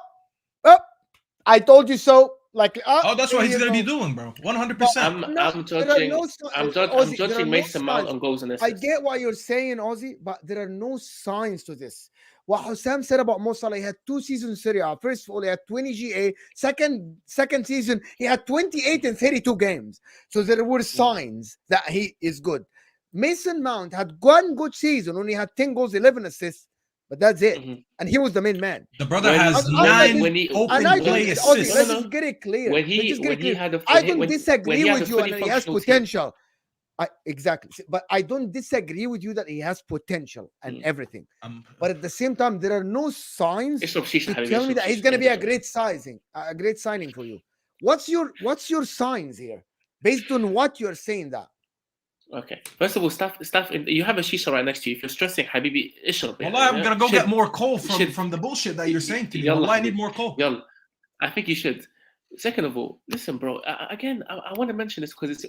I told you so. Like, that's what he's gonna be doing, bro. 100%. I'm judging Mason Mount on goals and assists. I get what you're saying, Ozzy, but there are no signs to this. What Hussam said about Mo Salah, he had 2 seasons in Serie A. First of all, he had 20 GA. Second season, he had 28 in 32 games. So there were signs that he is good. Mason Mount had one good season, only had 10 goals, 11 assists. But that's it. And he was the main man. The brother has 9 open play assists. Let's just get it clear. I don't disagree with you and he has potential. Exactly. But I don't disagree with you that he has potential and everything. But at the same time, there are no signs to tell me that he's going to be a great signing for you. What's your signs here? Based on what you're saying that? Okay. First of all, staff, you have a shisha right next to you. If you're stressing, Habibi, ishrab. Wallah, I'm gonna go get more coal from the bullshit that you're saying to me. Wallah, I need more coal. Yalla. I think you should. Second of all, listen, bro. Again, I want to mention this because it's.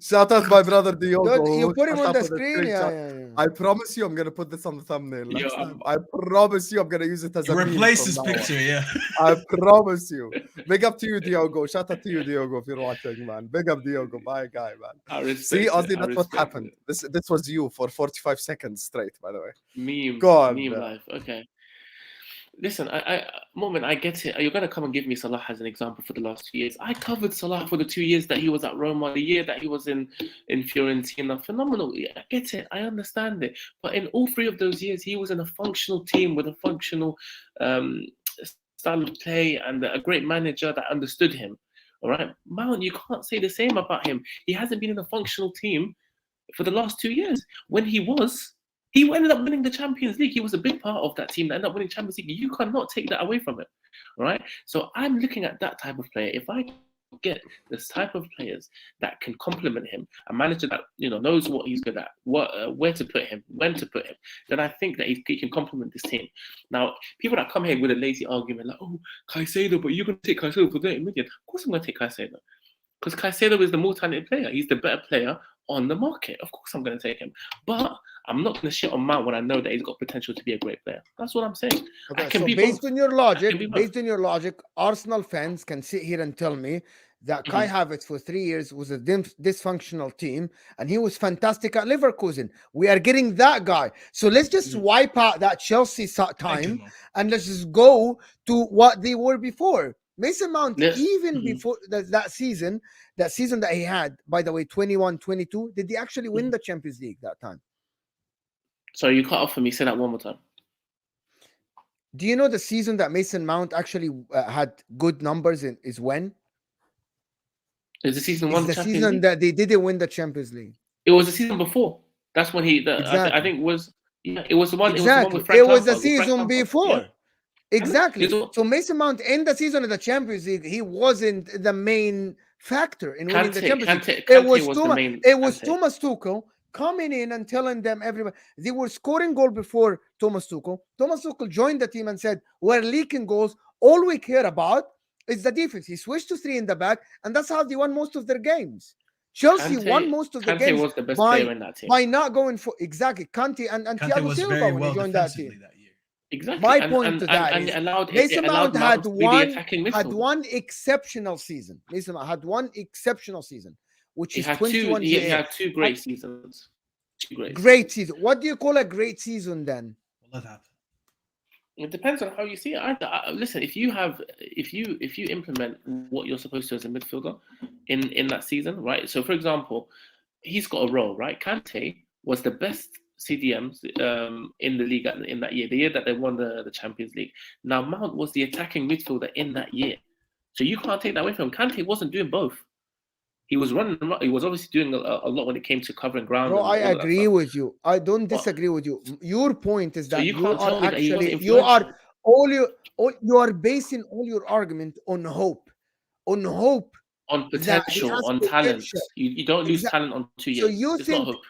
Shout out my brother Diogo. You put him on the screen. Yeah. I promise you I'm going to put this on the thumbnail next time. I promise you I'm going to use it as a replace his picture, yeah. I promise you. Big up to you, Diogo. Shout out to you, Diogo, if you're watching, man. Big up, Diogo. My guy, man. See, Ozzy, that's what happened. This was you for 45 seconds straight, by the way. Meme life. Okay. Listen, Moment, I get it. You're going to come and give me Salah as an example for the last 2 years. I covered Salah for the 2 years that he was at Roma, the year that he was in Fiorentina. Phenomenal. I get it. I understand it. But in all 3 of those years, he was in a functional team with a functional style of play and a great manager that understood him. All right? Mount, you can't say the same about him. He hasn't been in a functional team for the last 2 years. When he ended up winning the Champions League. He was a big part of that team that ended up winning Champions League. You cannot take that away from him, all right? So I'm looking at that type of player. If I get this type of players that can complement him, a manager that knows what he's good at, where to put him, when to put him, then I think that he can complement this team. Now, people that come here with a lazy argument like, oh, Caicedo, but you're going to take Caicedo for 30 million. Of course I'm going to take Caicedo. Because Caicedo is the more talented player. He's the better player on the market. Of course I'm going to take him. But I'm not going to shit on Mount when I know that he's got potential to be a great player. That's what I'm saying. Okay, so based on your logic, Arsenal fans can sit here and tell me that Kai Havertz for 3 years was a dysfunctional team and he was fantastic at Leverkusen. We are getting that guy. So let's just wipe out that Chelsea time and let's just go to what they were before. Mason Mount, even before that season that he had, by the way, 21-22, did he actually win the Champions League that time? Sorry, you cut off for me. Say that one more time. Do you know the season that Mason Mount actually had good numbers is when? Is the season the season that they didn't win the Champions League? It was the season before. That's when I think it was the one. Exactly. It was the season before. Yeah. Exactly. So Mason Mount in the season of the Champions League, he wasn't the main factor in winning the Champions League. It was Thomas Tuchel coming in and telling them everybody they were scoring goal before Thomas Tuchel. Thomas Tuchel joined the team and said, "We're leaking goals. All we care about is the defense." He switched to 3 in the back, and that's how they won most of their games. Chelsea won most of the games. Kante was the best player in that team by not going for Kante and Thiago Silva when he joined that team. Exactly. My point to that is Mason Mount had one exceptional season. Mason Mount had one exceptional season, which is 21 years. He had 2 great seasons. Great season. What do you call a great season then? It depends on how you see it. Listen, if you implement what you're supposed to as a midfielder in that season, right? So, for example, he's got a role, right? Kante was the best CDMs in the league in that year, the year that they won the Champions League. Now, Mount was the attacking midfielder in that year. So you can't take that away from him. Kante wasn't doing both. He was running. He was obviously doing a lot when it came to covering ground. Bro, and I all that agree stuff. with you. I don't disagree with you. Your point is So that you you can't are tell me that he wasn't actually, you are influential. you are basing all your argument on hope On that he potential, has on talent. potential. You don't lose Exactly. talent on 2 So years. you It's think, not hope.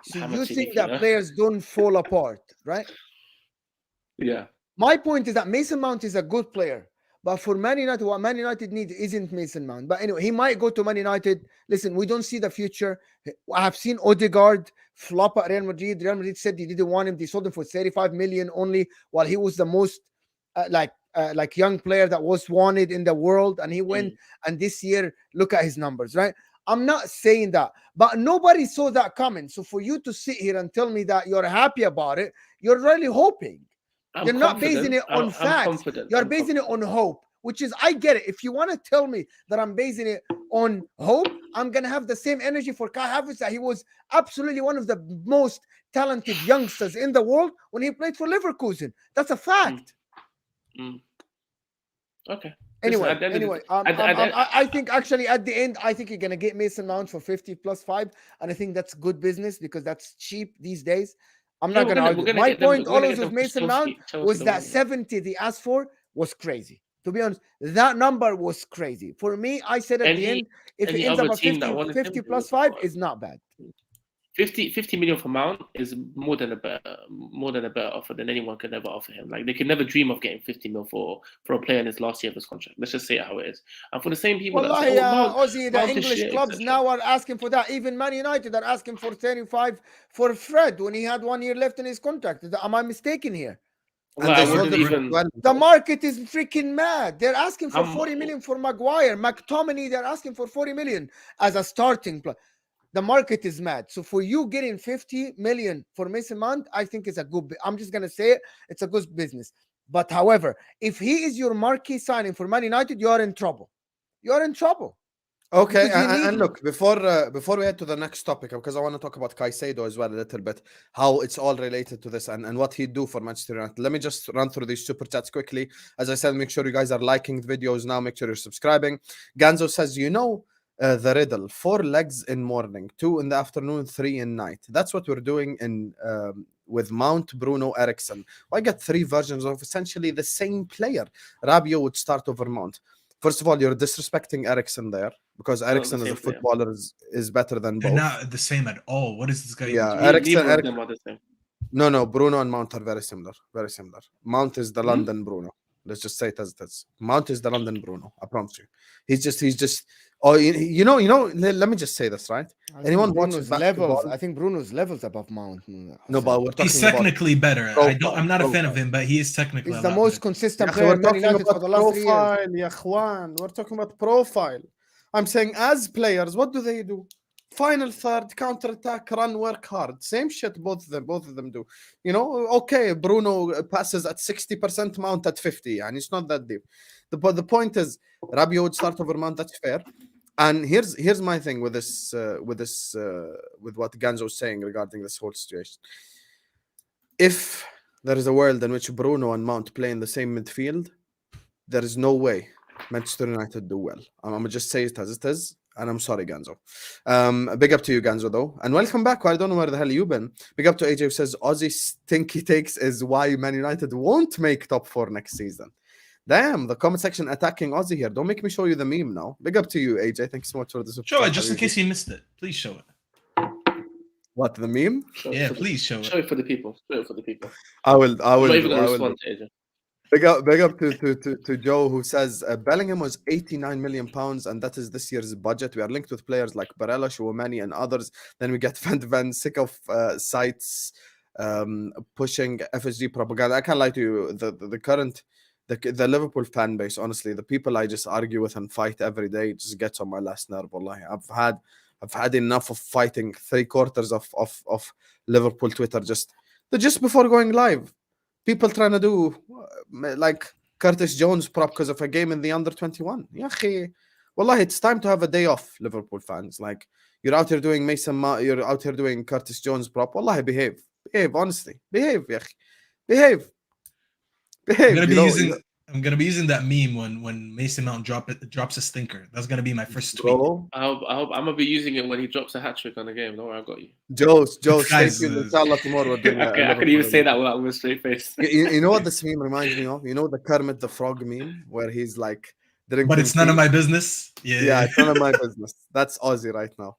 so Hammer you to think beef, that players don't fall apart, right? Yeah. My point is that Mason Mount is a good player. But for Man United, what Man United needs isn't Mason Mount. But anyway, he might go to Man United. Listen, we don't see the future. I have seen Odegaard flop at Real Madrid. Real Madrid said they didn't want him. They sold him for 35 million only, while he was the most like young player that was wanted in the world. And he went. And this year, look at his numbers, right? I'm not saying that, but nobody saw that coming. So for you to sit here and tell me that you're happy about it, you're really hoping. You're not basing it on facts. You're basing it on hope, which is, I get it. If you want to tell me that I'm basing it on hope, I'm going to have the same energy for Kai Havertz, that he was absolutely one of the most talented youngsters in the world when he played for Leverkusen. That's a fact. Okay. Anyway, I think actually at the end, I think you're going to get Mason Mount for 50 plus 5. And I think that's good business because that's cheap these days. I'm not going to argue. My point always with Mason Mount was that 70 they asked for was crazy. To be honest, that number was crazy. For me, I said at the end, if it ends up at 50 plus 5, is not bad. 50 million for Mount is more than a better offer than anyone could ever offer him. Like, they could never dream of getting 50 mil for a player in his last year of his contract. Let's just say it how it is. And for the same people that say, Ozzy, the English clubs now are asking for that. Even Man United are asking for 35 for Fred when he had 1 year left in his contract. Am I mistaken here? The market is freaking mad. They're asking for 40 million for Maguire. McTominay, they're asking for 40 million as a starting player. The market is mad. So for you getting 50 million for Mason Mount, I think it's a good. I'm just gonna say it. It's a good business. But however, if he is your marquee signing for Man United, you are in trouble. You're in trouble. Okay, and look, before we head to the next topic, because I want to talk about Caicedo as well a little bit, how it's all related to this and what he'd do for Manchester United. Let me just run through these super chats quickly. As I said, make sure you guys are liking the videos now. Make sure you're subscribing. Ganzo says, the riddle: 4 legs in morning, 2 in the afternoon, 3 in night. That's what we're doing in with Mount, Bruno, Eriksen. I get 3 versions of essentially the same player. Rabiot would start over Mount. First of all, you're disrespecting Eriksen there, because Eriksen as a footballer is better than both. They're not the same at all. What is this guy? Yeah, Eriksen. No, Bruno and Mount are very similar. Very similar. Mount is the London Bruno. Let's just say it as it is. Mount is the London Bruno. I promise you. He's just. Oh, let me just say this, right? Anyone watches levels? I think Bruno's levels above Mount. No, but we're talking he's technically better. I'm not a fan of him, but he is technically. He's the most consistent player. We're talking about profile, ya Juan. We're talking about profile. I'm saying as players, what do? Final third, counter attack, run, work hard. Same shit both of them do. Okay, Bruno passes at 60%, Mount at 50, and it's not that deep. The point is, Rabiot would start over Mount. That's fair. And here's my thing with this with what Ganzo was saying regarding this whole situation. If there is a world in which Bruno and Mount play in the same midfield, there is no way Manchester United do well. I'm gonna just say it as it is. And I'm sorry, Ganzo. Big up to you, Ganzo, though. And welcome back. I don't know where the hell you've been. Big up to AJ, who says Ozzy's stinky takes is why Man United won't make top 4 next season. Damn, the comment section attacking Ozzy here. Don't make me show you the meme now. Big up to you, AJ. Thanks so much for this. Show it, just in case you missed it. Please show it. What, the meme? Please show it. Show it for the people. I will. Respond to AJ. Big up to Joe, who says Bellingham was 89 million pounds, and that is this year's budget. We are linked with players like Barella, Chouamani, and others. Then we get Van sick of sites pushing FSG propaganda. I can't lie to you. The current the Liverpool fan base, honestly, the people I just argue with and fight every day, just gets on my last nerve. Wallahi. I've had enough of fighting 3/4 of Liverpool Twitter just before going live. People trying to do like Curtis Jones prop because of a game in the under-21. Wallahi, it's time to have a day off, Liverpool fans. Like, you're out here doing you're out here doing Curtis Jones prop. Wallahi, behave, honestly. Behave. You're gonna be using I'm gonna be using that meme when Mason Mount drops a stinker. That's gonna be my first tweet. Bro, I'm gonna be using it when he drops a hat trick on the game. Don't worry, I got you. Joe, stay Guys, tuned. Inshallah, tomorrow we're doing Okay, I can even say that without a straight face. You know what this meme reminds me of? You know the Kermit the Frog meme where he's like drinking but it's none of tea? my business. Yeah, it's none of my business. That's Aussie right now.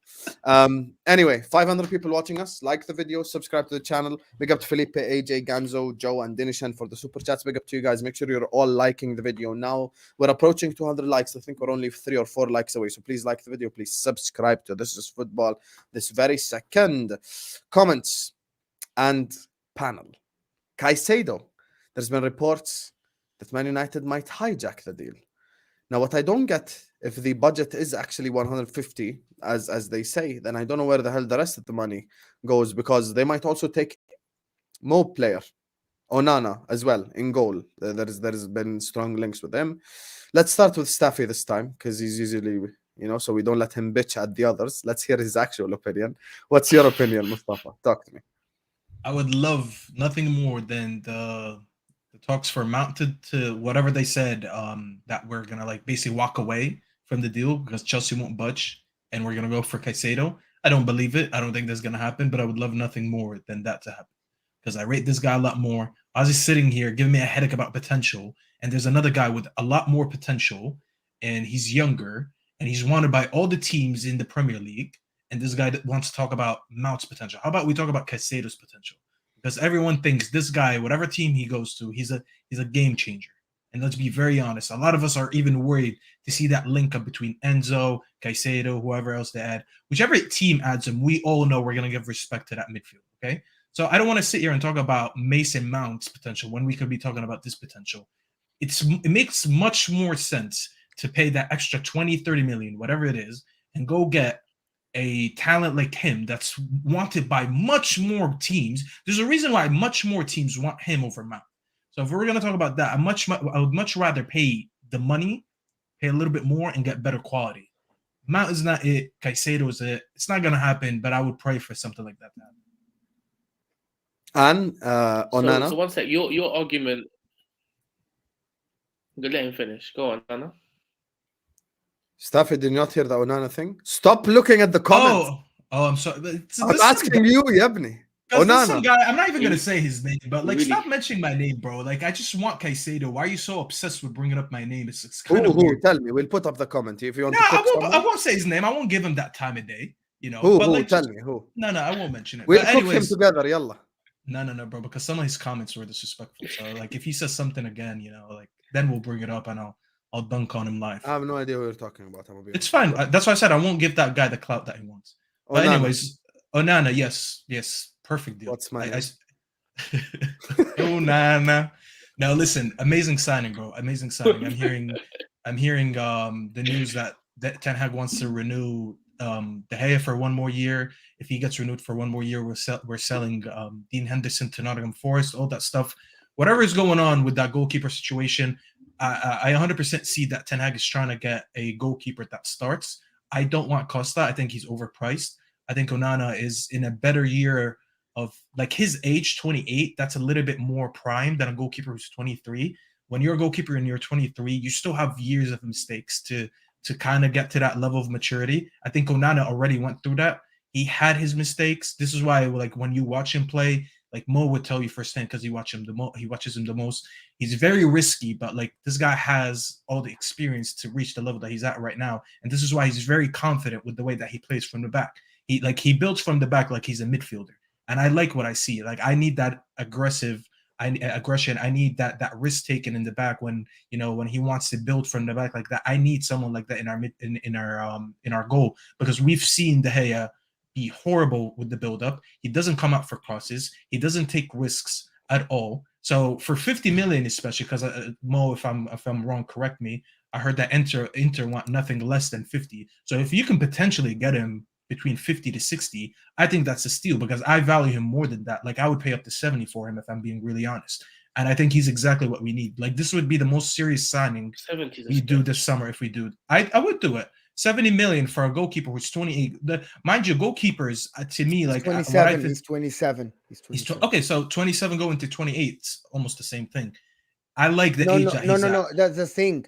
Anyway, 500 people watching us. Like the video, subscribe to the channel. Big up to Felipe, AJ, Ganzo, Joe, and Dinishan for the super chats. Big up to you guys. Make sure you're all liking the video now. We're approaching 200 likes. I think we're only 3 or 4 likes away. So please like the video. Please subscribe to This Is Football this very second. Comments and panel. Caicedo. There's been reports that Man United might hijack the deal. Now, what I don't get, if the budget is actually 150, as they say, then I don't know where the hell the rest of the money goes, because they might also take more player, Onana as well, in goal. There's been strong links with him. Let's start with Staffy this time, because he's usually, so we don't let him bitch at the others. Let's hear his actual opinion. What's your opinion, Mustafa? Talk to me. I would love nothing more than the talks for mounted to whatever they said, that we're gonna like basically walk away from the deal because Chelsea won't budge and we're gonna go for Caicedo. I don't believe it. I don't think that's gonna happen, but I would love nothing more than that to happen because I rate this guy a lot more. I was just sitting here giving me a headache about potential, and there's another guy with a lot more potential, and he's younger and he's wanted by all the teams in the Premier League. And this guy that wants to talk about Mount's potential. How about we talk about Caicedo's potential? Because everyone thinks this guy, whatever team he goes to, he's a game changer. And let's be very honest, a lot of us are even worried to see that link up between Enzo, Caicedo, whoever else they add. Whichever team adds him, we all know we're going to give respect to that midfield, okay? So I don't want to sit here and talk about Mason Mount's potential when we could be talking about this potential. It makes much more sense to pay that extra 20, 30 million, whatever it is, and go get a talent like him that's wanted by much more teams. There's a reason why much more teams want him over Mount. So if we're going to talk about that, I would much rather pay the money, pay a little bit more, and get better quality. Mount is not it. Caicedo is it. It's not going to happen, but I would pray for something like that to happen. And Onana. So one sec, your argument. Let him finish. Go on, Onana. Staffy, did you not hear the Onana thing? Stop looking at the comments. Oh, I'm sorry. I'm asking you, Yebni. Onana. Guy, I'm not even going to say his name, but like, Really? stop mentioning my name, bro. Like, I just want Caicedo. Why are you so obsessed with bringing up my name? It's kind of weird. Tell me. We'll put up the comment if you want No, to. I won't say his name. I won't give him that time of day. Who? But like, Tell me who. No, I won't mention it. We'll but cook anyways, him together, yalla. No, bro. Because some of his comments were disrespectful. So like, if he says something again, like then we'll bring it up and I'll dunk on him live. I have no idea what you're talking about. It's fine. That's why I said I won't give that guy the clout that he wants. But anyways, Onana, yes, perfect deal. What's my name? Onana. Now listen, amazing signing, bro. Amazing signing. I'm hearing the news that Ten Hag wants to renew De Gea for 1 more year. If he gets renewed for 1 more year, we're selling Dean Henderson to Nottingham Forest. All that stuff. Whatever is going on with that goalkeeper situation, I 100% see that Ten Hag is trying to get a goalkeeper that starts. I don't want Costa. I think he's overpriced. I think Onana is in a better year of like his age, 28. That's a little bit more prime than a goalkeeper who's 23. When you're a goalkeeper and you're 23, you still have years of mistakes to kind of get to that level of maturity. I think Onana already went through that. He had his mistakes. This is why, like, when you watch him play, like Mo would tell you firsthand because he watches him the most. He's very risky, but like this guy has all the experience to reach the level that he's at right now, and this is why he's very confident with the way that he plays from the back. He builds from the back like he's a midfielder, and I like what I see. Like I need that aggression. I need that risk taken in the back when he wants to build from the back like that. I need someone like that in our goal because we've seen De Gea be horrible with the build-up. He doesn't come out for crosses. He doesn't take risks at all. So for 50 million, especially because Mo, if I'm wrong, correct me. I heard that Inter want nothing less than 50. So if you can potentially get him between 50 to 60, I think that's a steal because I value him more than that. Like I would pay up to 70 for him if I'm being really honest. And I think he's exactly what we need. Like this would be the most serious signing we do this summer if we do. I would do it. 70 million for a goalkeeper who's 28. Mind you, goalkeepers to me like 27. He's 27. Okay, so 27 going to 28, it's almost the same thing. I like the age that he's at. No. That's the thing.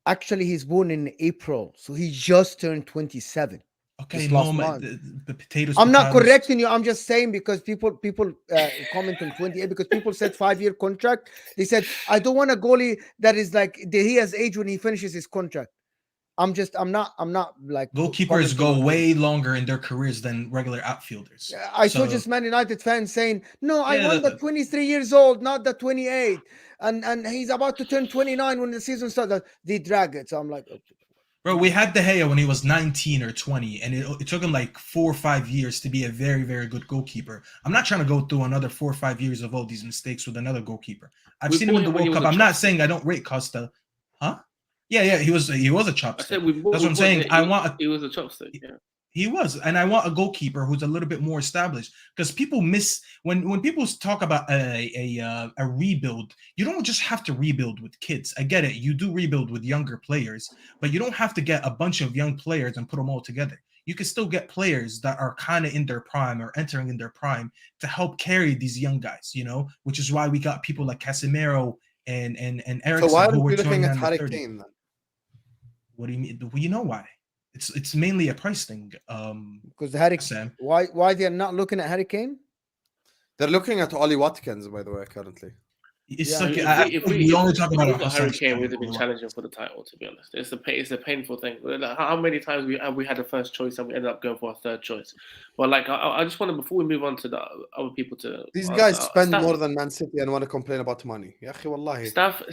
Actually, he's born in April, so he just turned 27. Okay, This no, last month. the potatoes. I'm not potatoes. correcting you. I'm just saying because people comment on 28 because people said 5-year contract. They said I don't want a goalie that is like he has age when he finishes his contract. I'm not like Goalkeepers go way longer in their careers than regular outfielders. I saw just Man United fans saying, "No, I want the 23 years old, not the 28." And he's about to turn 29 when the season starts. They drag it. So I'm like, okay. Bro, we had De Gea when he was 19 or 20, and it took him like 4 or 5 years to be a very, very good goalkeeper. I'm not trying to go through another 4 or 5 years of all these mistakes with another goalkeeper. I've seen him in the World Cup. I'm not saying I don't rate Costa. Huh? Yeah, he was a chopstick. That's what I'm saying. He was a chopstick, yeah. He was, and I want a goalkeeper who's a little bit more established because people miss when people talk about a rebuild. You don't just have to rebuild with kids. I get it. You do rebuild with younger players, but you don't have to get a bunch of young players and put them all together. You can still get players that are kind of in their prime or entering in their prime to help carry these young guys. Which is why we got people like Casemiro and Eriksen. So why are you looking at Harry Kane then? What do you mean? Well, you know why? It's mainly a price thing. Because Harry Kane. Why they're not looking at Harry Kane? They're looking at Ollie Watkins, by the way, currently. It's we only talk about Harry Kane. We'd have been challenging for the title. To be honest, it's a painful thing. How many times we had a first choice and we ended up going for a third choice? But like, I just want to, before we move on to the other people, these guys spend more than Man City and want to complain about money. Ya akhi, wallahi. Staff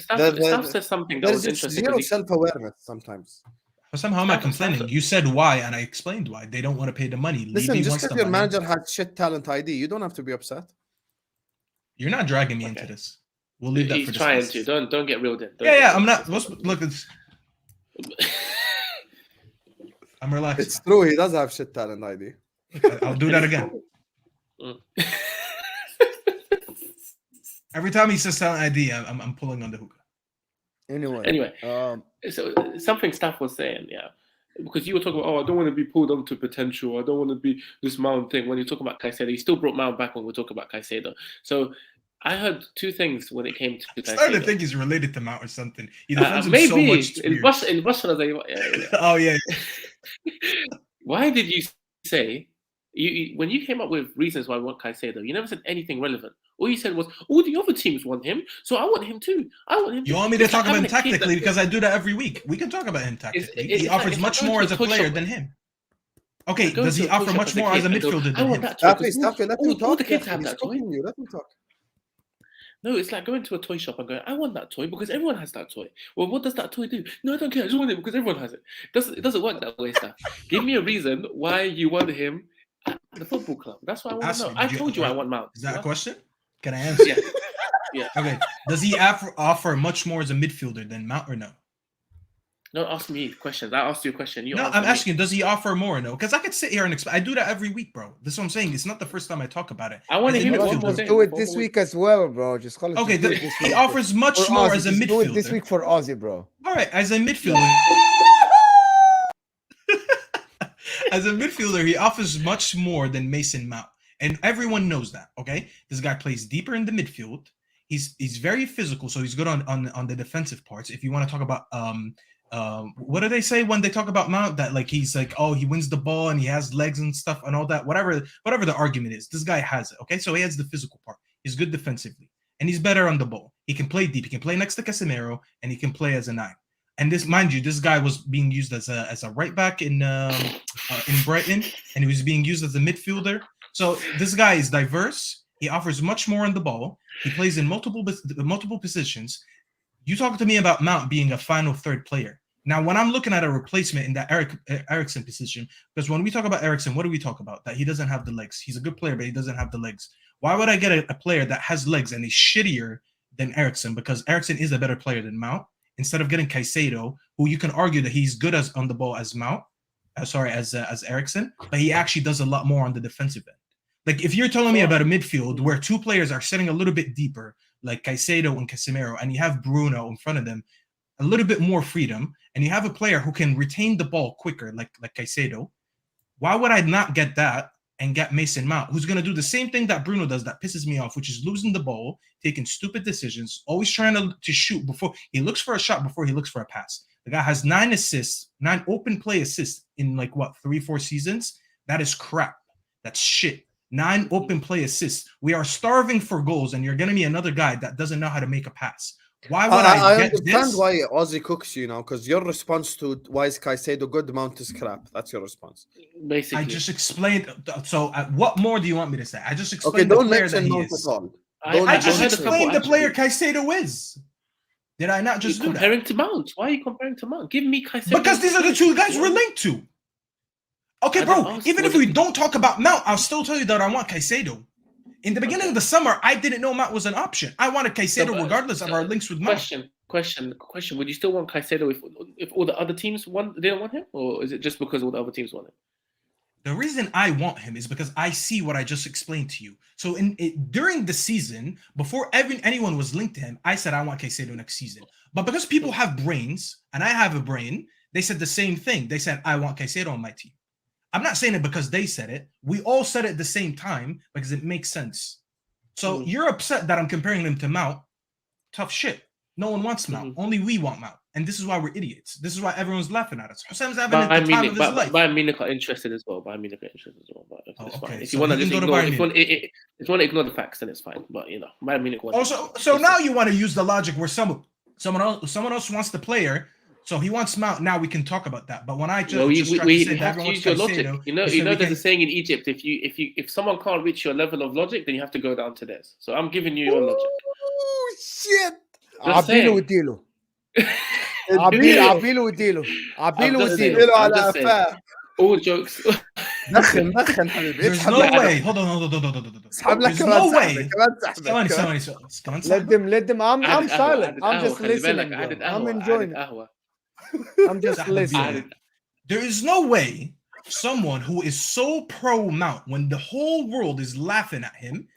said something that was interesting. Zero self-awareness sometimes. Somehow am I complaining? You said why, and I explained why. They don't want to pay the money. Listen, just because your manager has shit talent ID, you don't have to be upset. You're not dragging me into this. We'll leave that for discussion. He's trying to. Don't get reeled in. I'm not. Look, I'm relaxed. It's true. He does have shit talent ID. I'll do that again. Every time he says talent ID, I'm pulling on the hookah. Anyway, so something Staff was saying, yeah, because you were talking about, I don't want to be pulled on to potential. I don't want to be this Mount thing. When you talk about Caicedo, you still brought Mount back when we talk about Caicedo. So I heard two things when it came to Caicedo. I started to think he's related to Mount or something. He defends him maybe so much. In Barcelona, Oh yeah. Why did you say when you came up with reasons why I want Caicedo? You never said anything relevant. All you said was, all the other teams want him, so I want him too. You want me to talk about him tactically because I do that every week. We can talk about him tactically. He offers much more as a player than him. Okay, does he offer much more as a midfielder than him? Stop it, let him talk. All the kids have that toy. Let him talk. No, it's like going to a toy shop and going, I want that toy because everyone has that toy. Well, what does that toy do? No, I don't care. I just want it because everyone has it. It doesn't work that way, Staff. Give me a reason why you want him at the football club. That's what I want to know. I told you I want Mount. Is that a question? Can I answer? Yeah. Okay. Does he offer much more as a midfielder than Mount or no? Don't ask me questions. I asked you a question. I'm asking, does he offer more or no? Because I could sit here and I do that every week, bro. That's what I'm saying. It's not the first time I talk about it. I want to hear it. Do it this week as well, bro. Just call it. Okay, he offers much more as a midfielder. Do it this week for Aussie, bro. All right, as a midfielder. As a midfielder, he offers much more than Mason Mount. And everyone knows that, okay? This guy plays deeper in the midfield. He's very physical, so he's good on the defensive parts. If you want to talk about what do they say when they talk about Mount? That like he's like, oh, he wins the ball and he has legs and stuff and all that. Whatever the argument is, this guy has it, okay? So he has the physical part. He's good defensively, and he's better on the ball. He can play deep. He can play next to Casemiro, and he can play as a 9. And this, mind you, this guy was being used as a right back in Brighton, and he was being used as a midfielder. So this guy is diverse. He offers much more on the ball. He plays in multiple positions. You talk to me about Mount being a final third player. Now, when I'm looking at a replacement in that Eriksen position, because when we talk about Eriksen, what do we talk about? That he doesn't have the legs. He's a good player, but he doesn't have the legs. Why would I get a player that has legs and is shittier than Eriksen? Because Eriksen is a better player than Mount. Instead of getting Caicedo, who you can argue that he's good as on the ball as Mount, as Eriksen, but he actually does a lot more on the defensive end. Like if you're telling me about a midfield where two players are sitting a little bit deeper, like Caicedo and Casemiro, and you have Bruno in front of them, a little bit more freedom, and you have a player who can retain the ball quicker, like Caicedo, why would I not get that and get Mason Mount, who's going to do the same thing that Bruno does that pisses me off, which is losing the ball, taking stupid decisions, always trying to shoot before he looks for a shot before he looks for a pass. The guy has 9 assists, 9 open play assists in 3-4 seasons. That is crap. That's shit. 9 open play assists. We are starving for goals, and you're going to be another guy that doesn't know how to make a pass. Why would I get understand this? why Ozzy cooks you now, because your response to why is Caicedo good, Mount is crap. That's your response. Basically, I just explained. So, what more do you want me to say? I just Okay, explained the don't player that mention he Mount is. at all. I just had a couple explained the player attributes. Caicedo is. Did I not just You're do that? comparing to Mount. Why are you comparing to Mount? Give me Caicedo. Because these are the two guys we're linked to. Okay, I bro, didn't ask even what if we you- don't talk about Mount, I'll still tell you that I want Caicedo. In the beginning of the summer, I didn't know Mount was an option. I wanted Caicedo regardless of our links with Mount. Question. Would you still want Caicedo if all the other teams didn't want him, or is it just because all the other teams want him? The reason I want him is because I see what I just explained to you. So during the season, before anyone was linked to him, I said I want Caicedo next season. But because people have brains, and I have a brain, they said the same thing. They said, I want Caicedo on my team. I'm not saying it because they said it. We all said it at the same time because it makes sense. So you're upset that I'm comparing him to Mount. Tough shit. No one wants Mount. Only we want Mount. And this is why we're idiots. This is why everyone's laughing at us. Husam's having the time of his life. Bayern Munich are interested as well. But it's okay. fine. If So you want to you just can go to ignore, Bayern if you want to ignore the facts, then it's fine. But Bayern Munich. So now you want to use the logic where someone else wants the player, so he wants Mount. Now we can talk about that. But when I just we have to use your logic. You know, there's a saying in Egypt: if someone can't reach your level of logic, then you have to go down to theirs. So I'm giving you your logic. Oh shit! عبيله وديله عبيله وديله عبيله وديله. All jokes. دخن حبيبي. There's no way. Hold on. There's no way. Let them. I'm silent. I'm just listening. I'm enjoying it. I'm just listening. There is no way someone who is so pro Mount when the whole world is laughing at him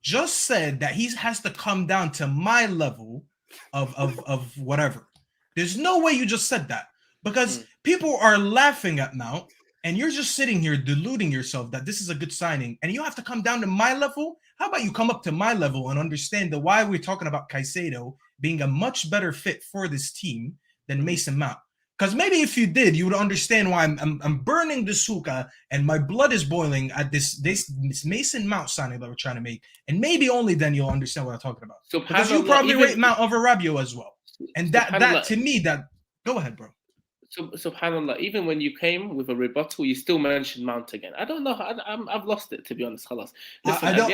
just said that he has to come down to my level of whatever. There's no way you just said that because people are laughing at Mount and you're just sitting here deluding yourself that this is a good signing and you have to come down to my level. How about you come up to my level and understand why we're talking about Caicedo being a much better fit for this team than Mason Mount? Because maybe if you did, you would understand why I'm burning this hookah and my blood is boiling at this Mason Mount signing that we're trying to make. And maybe only then you'll understand what I'm talking about. So because you probably rate Mount over Rabiot as well. And that to me, go ahead, bro. So subhanallah, even when you came with a rebuttal, you still mentioned Mount again. I don't know. I've lost it, to be honest. Listen, I don't.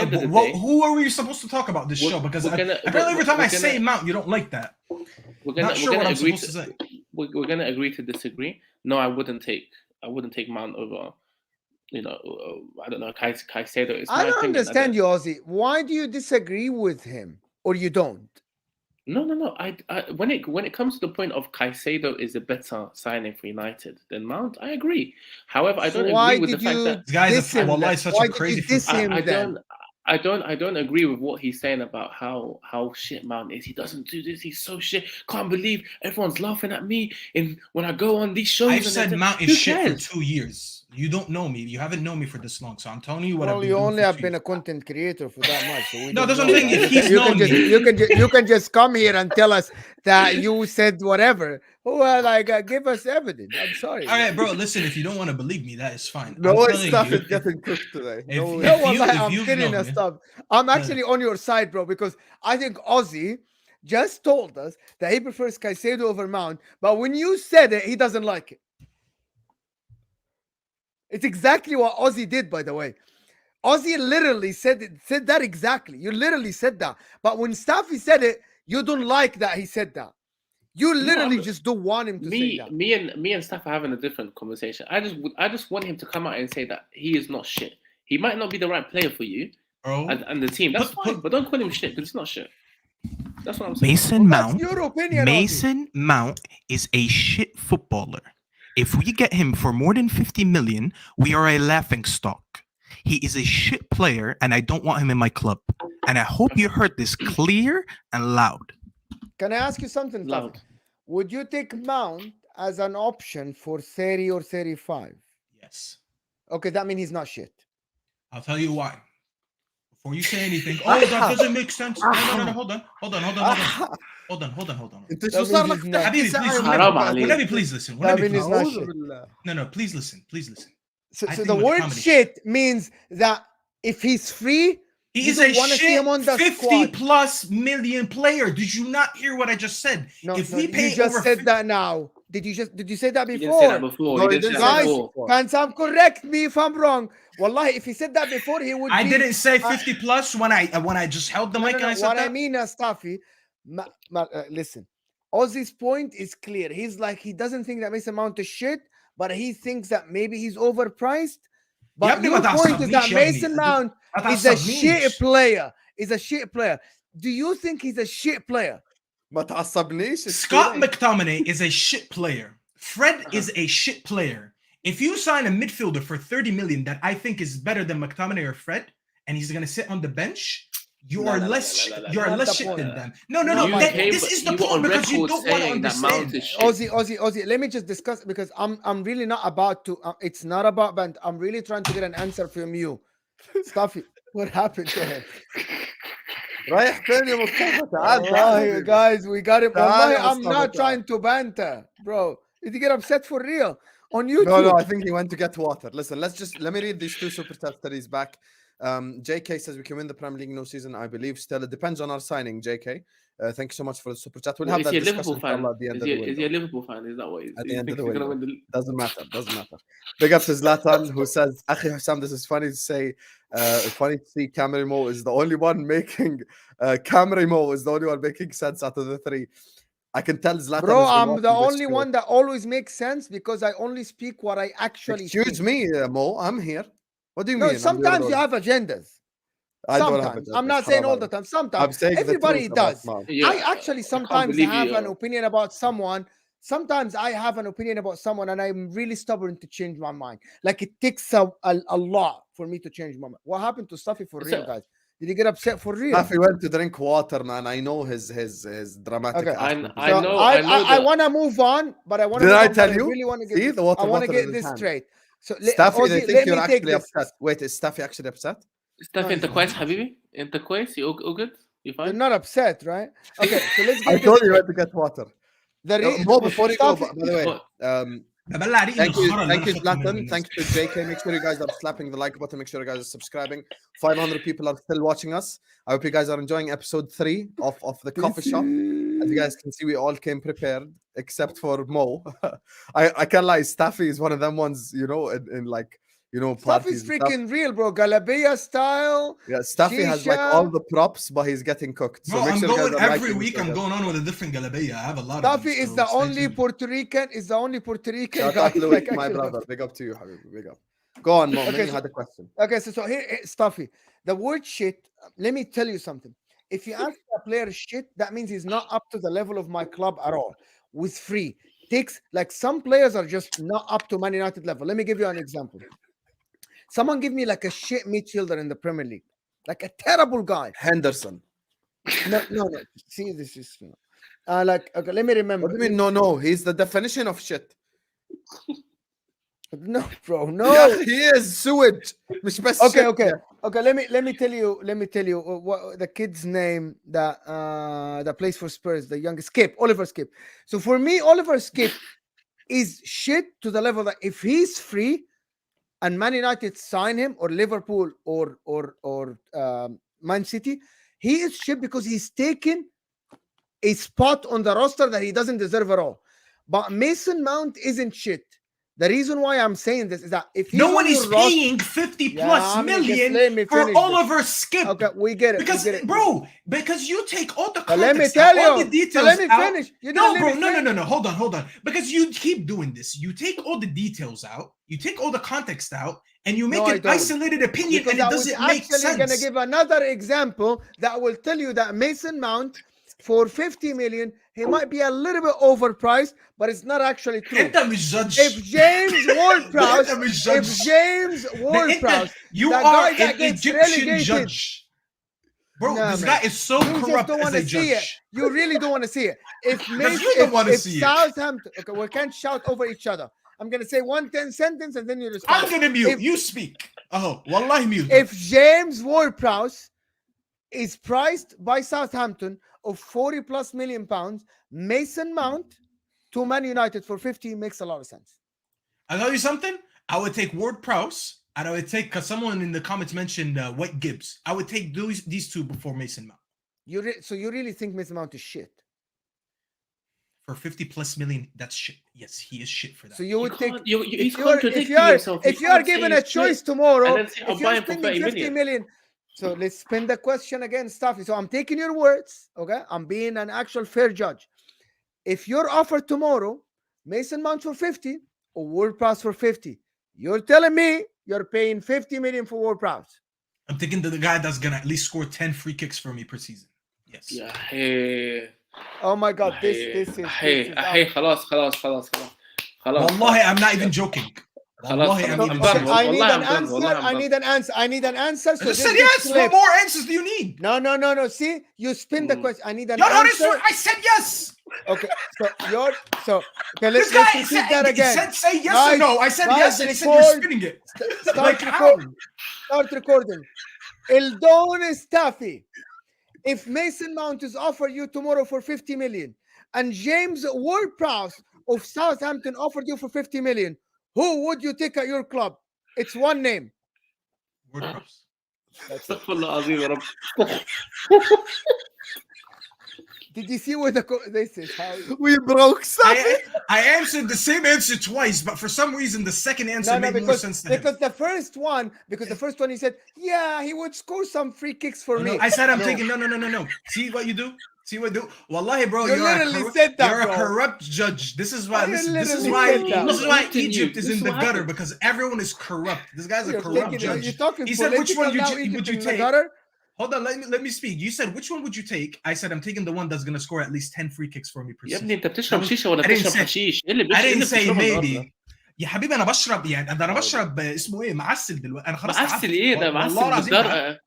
Who are we supposed to talk about this show? Because apparently every time I say Mount, you don't like that. We're gonna agree to say. We're gonna agree to disagree. No, I wouldn't take Mount over. I don't know. Caicedo. I don't understand you, Ozzy. Why do you disagree with him, or you don't? No. When it comes to the point of Caicedo is a better signing for United than Mount, I agree. However, I don't agree with the fact that this guy's such a crazy. I don't agree with what he's saying about how shit Mount is. He doesn't do this. He's so shit. Can't believe everyone's laughing at me when I go on these shows. I've said Mount is shit for 2 years. You don't know me. You haven't known me for this long, so I'm telling you what I've been doing. Well, you only have been a content creator for that much. So no, that's what I'm saying. If he's known me, you can just come here and tell us that you said whatever. Well, give us evidence. I'm sorry. All right, bro. Listen, if you don't want to believe me, that is fine. No stuff is getting cooked today. I'm kidding and stuff. I'm actually on your side, bro, because I think Ozzy just told us that he prefers Caicedo over Mount, but when you said it, he doesn't like it. It's exactly what Ozzy did, by the way. Ozzy literally said that exactly. You literally said that. But when Staffy said it, you don't like that he said that. You literally just don't want him to say that. Me and Staff are having a different conversation. I just want him to come out and say that he is not shit. He might not be the right player for you and the team. That's fine, but don't call him shit because it's not shit. That's what I'm saying. Mason Mount is a shit footballer. If we get him for more than 50 million, we are a laughing stock. He is a shit player, and I don't want him in my club. And I hope you heard this clear and loud. Can I ask you something? Loud. Would you take Mount as an option for 30 or 35? Yes. Okay, that means he's not shit. I'll tell you why. Before you say anything, oh, that doesn't make sense. No, hold on. انت شو صار لك That تحكي means ساعة not- يومين حرام بعد؟ عليك. Whenever, please listen. That Whenever, means please. it's not أعوذ shit. بالله. No, please listen. So I the think word McTominay- shit means that if he's free, He you is don't a wanna see shit him on the 50 squad. plus million player. Did you not hear what I just said? No, if no, we you pay just over said 50 that now. Did you say that He didn't say that before? before. No, He he didn't say didn't that Guys, say before. can some correct me if I'm wrong? Wallahi, if he said that before, he would I be. didn't say 50 plus when I just held the No, mic no, and no. I said What that. I mean, Astafi, listen. Ozzy's point is clear. He's like, he doesn't think that Mason Mount is shit, but he thinks that maybe he's overpriced. But ابني ما your point is that تعصبنيش يا ابني. Mason Mount ما is a تعصبنيش. shit player. Do you think he's a shit player? ما تعصبنيش. Scott McTominay is a shit player. Fred is a shit player. If you sign a midfielder for 30 million that I think is better than McTominay or Fred, and he's gonna sit on the bench, you are less shit than them. No. This is the point because you don't want to understand. Ozzy, let me just discuss because I'm really not about to. It's not about band. I'm really trying to get an answer from you. Stuffy, what happened to him? رايح فين يا مصطفى؟ تعال Wallahi, guys, we got him. Wallahi, I'm Mustafa, not تعال. trying to banter, bro. Did you get upset for real on YouTube? No, I think he went to get water. Listen, let me read these two super chat studies back. JK says we can win the Premier League no season. I believe still. It depends on our signing, JK. Thank you so much for the super chat. We'll have Is that he a discussion Liverpool fan? inshallah, at the end of the window. Is he a Liverpool fan? Is that what he's At the end of the thinks he's gonna window. win the Doesn't matter. Big up to Zlatan who says, Akhi Hussam, this is funny to say. Funny to see Camry Mo is the only one making sense out of the three. I can tell Zlatan. Bro, has been I'm watching the this only show. one that always makes sense because I only speak what I actually Excuse think. me, Mo. I'm here. What do you No, mean? sometimes you have agendas. I don't have Sometimes. agendas. I'm not saying all the Haram. time. Sometimes. I'm saying Everybody the truth does. about Mo. Yeah, I actually sometimes believe have you. an opinion about someone. Sometimes I have an opinion about someone and I'm really stubborn to change my mind. Like it takes a lot for me to change my mind. What happened to Stuffy for real, guys? Did he get upset for real? If he went to drink water, man, I know his dramatic. Okay. accent. I So know I want to move on, but I want to. Did I tell you? Really want to See, get. the water I want to bottle in get his this hand. straight. So Staffy, they Ozzy, think let you're me take actually this. upset. Wait, is Staffy actually upset? Steffi, انت كويس حبيبي؟ انت كويس؟ You all good? You You're fine? not upset, right? Okay, so let's I get told this you straight. to get water. The Mo, before you go, Staffy- by the way, thank you, Zlatan. Thank you to JK. Make sure you guys are slapping the like button. Make sure you guys are subscribing. 500 people are still watching us. I hope you guys are enjoying episode 3 of the coffee shop. As you guys can see, we all came prepared, except for Mo. I can't lie, Staffy is one of them ones, in like, Stuff parties is and stuff. freaking real, bro. Galabia style. Yeah, Staffy has like Shisha. all the props, but he's getting cooked. So Bro, make I'm sure you guys going are every liking week. this I'm video. going on with a different Galabia. I have a lot of Stuffy them, is so the stay only tuned. Puerto Rican. Shout guy. out to Louis, like, my actually- brother. Big up to you, Habibi. Big up. Go on, Mo. Okay, You so- had a question. Okay, so here, Stuffy. The word shit. Let me tell you something. If you ask a player shit, that means he's not up to the level of my club at all. With free takes, like some players are just not up to Man United level. Let me give you an example. Someone give me like a shit midfielder in the Premier League, like a terrible guy. Henderson. No. See, this is like okay. Let me remember. What do you mean? No. He's the definition of shit. No, bro. No. Yeah, he is sewage. مش بس Okay, shit. okay, Yeah. okay. Let me tell you what the kid's name that plays for Spurs, the youngest Oliver Skip. So for me, Oliver Skip is shit to the level that if he's free and Man United sign him or Liverpool or Man City, he is shit because he's taken a spot on the roster that he doesn't deserve at all. But Mason Mount isn't shit. The reason why I'm saying this is that if he's No one on is your roster- paying 50 Yeah, plus I mean, just million let me for finish this. Oliver Skip. Okay, we get it. Because, we get it. bro, because you take all the But let me context tell out, all you. the details So let me out. finish. You No, didn't bro, let me finish. no. Hold on. Because you keep doing this. You take all the details out, you take all the context out, and you make No, I an don't. isolated opinion, Because and I it was doesn't make actually going to sense. give another example that will tell you that Mason Mount for 50 million, he might be a little bit overpriced, but it's not actually true. انت مش judge. If James Ward-Prowse, انت مش judge. the You guy are that an gets Egyptian relegated. judge. Bro, Nah, this man. guy is so You just corrupt don't as want a to see it. judge. You really don't want to see it. If Because you don't want to if see it. Southampton, okay, we can't shout over each other. I'm gonna say 1 10 sentence and then you respond. I'm gonna mute. If- You speak. Oh, wallahi mute. If James Ward-Prowse is priced by Southampton of 40 plus million pounds, Mason Mount to Man United for 50 makes a lot of sense. I'll tell you something. I would take Ward-Prowse, and I would take, because someone in the comments mentioned White Gibbs. I would take these two before Mason Mount. So you really think Mason Mount is shit? For 50 plus million, that's shit. Yes, he is shit for that. So you would take He's contradicting himself. if you are given a choice tomorrow, and then say, if I'm you're buying for spending 30 50 million. million. So let's spin the question again, Staffy. So I'm taking your words, okay? I'm being an actual fair judge. If you're offered tomorrow, Mason Mount for 50 or Ward-Prowse for 50, you're telling me you're paying 50 million for Ward-Prowse. I'm thinking the guy that's gonna at least score 10 free kicks for me per season. Yes. Yeah, hey. Oh my God, this is. Hey, خلاص. Wallahi, I'm not even joking. Wallahi, I'm I'm done. I need Wallahi, an I'm done. answer. Wallahi, I'm I need an answer. I So just this said is yes. clip. What more answers do you need? No. See, you spin the question. I need an Yo, no, answer. I said yes. Okay, okay, This let's guy repeat said, that again. said say yes Guys, or no. I said guys, yes, and he said you're record. spinning it. Start Like how? recording. Start recording. Eldon Staffy. If Mason Mount is offered you tomorrow for 50 million and James Ward-Prowse of Southampton offered you for 50 million, who would you take at your club? It's one name. Ward-Prowse. استغفر الله العظيم يا رب. Did you see where this is? How We broke Staffy. I answered the same answer twice, but for some reason the second answer made more sense to him. because the first one he said, yeah, he would score some free kicks for me. I said I'm taking no. See what you do? See what you do? Wallahi, bro, You literally said that, you're bro. a corrupt judge. This is why You this is literally why said that. this is why What did Egypt you- is this in is the what gutter happened. because everyone is corrupt. This guy's a You're corrupt taking- judge. You're talking He said which one political now, would you Egypt in the take? gutter? Hold on, let me speak. You said which one would you take? I said I'm taking the one that's gonna score at least 10 free kicks for me per يا season. ابني انت بتشرب شيشه ولا I didn't بتشرب say- حشيش؟ ايه اللي I didn't say بتشربه maybe. النهارده؟ يا حبيبي انا بشرب يعني انا بشرب اسمه ايه معسل دلوقتي انا خلاص معسل ايه ده؟ والله معسل العظيم بالدرقه.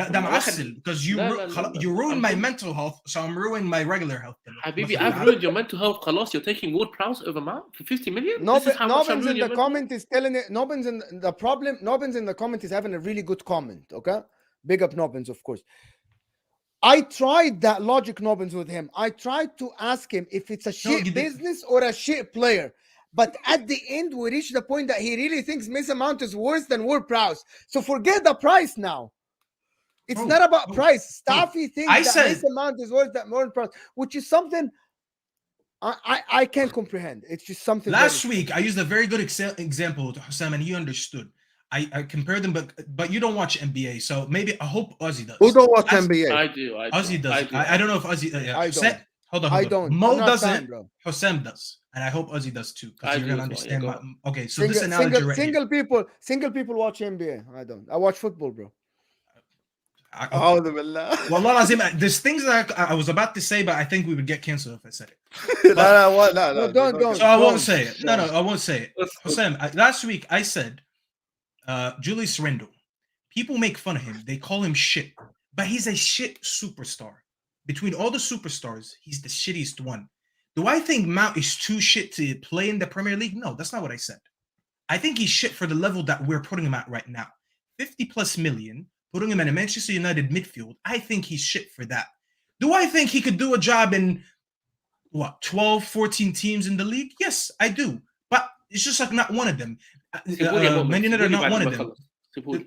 ده معسل because you لا. you ruined my I'm- mental health so I'm ruining my regular health. حبيبي, I've ruined your mental health. خلاص, you're taking Ward-Prowse over Mount for 50 million? This is how much I'm Nobbins in ruining the your mental comment is telling it. Nobbins in the comment is having a really good comment. Okay, big up Nobbins, of course. I tried that logic, Nobbins, with him. I tried to ask him if it's a you shit didn't. business or a shit player. But at the end, we reached the point that he really thinks Mason Mount is worse than Ward-Prowse. So forget the price now. It's Bro, not about bro, price. Staffy thinks I that said- Mason Mount is worse than Ward-Prowse, which is something I can't comprehend. It's just something. Last week I used a very good example to Hussam and he understood. I compared them, but you don't watch NBA, so maybe I hope Ozzy does. Who don't watch That's- NBA? I do. Ozzy does. I don't know if Ozzy. I don't. Hold on. I don't. Mo I'm not doesn't. fan, bro. Hussam does, and I hope Ozzy does too, I because you're do gonna as well, understand. yeah, Okay, so this analogy right here. Single people watch NBA. I don't. I watch football, bro. أعوذ بالله. Wallah lazim, there's things that I was about to say, but I think we would get canceled if I said it. لا don't. So I won't say it. No, I won't say it. Hussam, last week I said, Julius Randle. People make fun of him. They call him shit, but he's a shit superstar. Between all the superstars, he's the shittiest one. Do I think Mount is too shit to play in the Premier League? No, that's not what I said. I think he's shit for the level that we're putting him at right now. 50 plus million, putting him in a Manchester United midfield. I think he's shit for that. Do I think he could do a job in, 12, 14 teams in the league? Yes, I do. But it's just like not one of them. Man United are not one of them.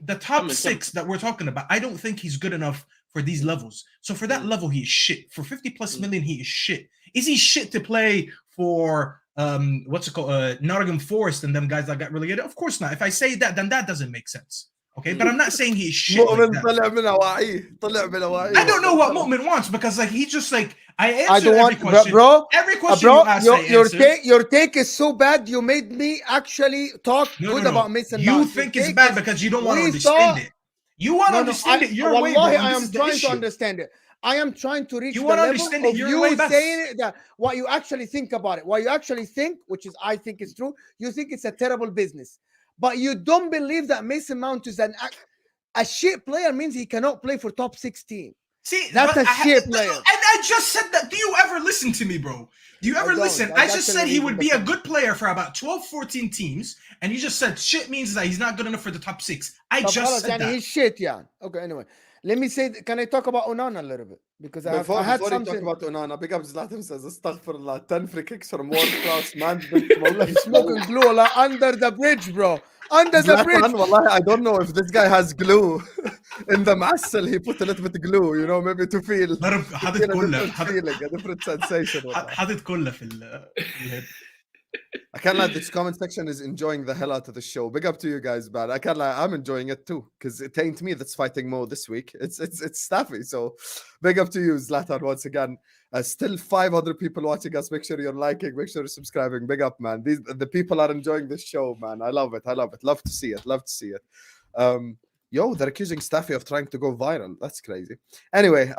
The top six that we're talking about, I don't think he's good enough for these levels. So for that level, he is shit. For 50 plus million, he is shit. Is he shit to play for Nottingham Forest and them guys that got relegated? Of course not. If I say that, then that doesn't make sense. Okay, but I'm not saying he's shit. مؤمن Like طلع من أواعيه. I don't know what Mu'min wants because like he just like I answer I don't every want, question. bro. Every question Bro, you ask, I answer. your take is so bad. You made me actually talk good about Mason You Mount. think Your it's take bad is- because you don't want to we understand saw- it. You want to understand it your way, bro. Wallahi, and I this am is the trying to issue. understand it. I am trying to reach You the wanna level understand it of your you way, bas. saying it, that what you actually think about it. What you actually think, which is I think is true. You think it's a terrible business, but you don't believe that Mason Mount is a shit player means he cannot play for top 16. See, That's but a shit player. And I I just said that. Do you ever listen to me, bro? Do you ever don't. listen? That's I just the said he reason would the be a comment. good player for about 12, 14 teams, and you just said shit means that he's not good enough for the top 6. I طب just خلاص said يعني that. he's shit يعني. Okay, anyway. Let me say, can I talk about Onana a little bit? Because I had Before you something. talk about Onana, big up Zlatan says, Astaghfirullah, 10 free kicks from Ward Prowse, man's been smoking smoking glue like under the bridge, bro. Under the bridge. Zlatan, wallahi, I don't know if this guy has glue in the muscle. He put a little bit of glue, you know, maybe to feel ضرب a حاطط كله different feeling, a different sensation. wallahi. حاطط كله في الهيد. I can't lie, this comment section is enjoying the hell out of the show. Big up to you guys, man. I can't lie, I'm enjoying it too, because it ain't me that's fighting Mo this week. It's Staffy. So big up to you, Zlatan, once again. Still 500 people watching us. Make sure you're liking, make sure you're subscribing. Big up, man. The people are enjoying this show, man. I love it. Love to see it. Yo, they're accusing Staffy of trying to go viral. That's crazy. Anyway,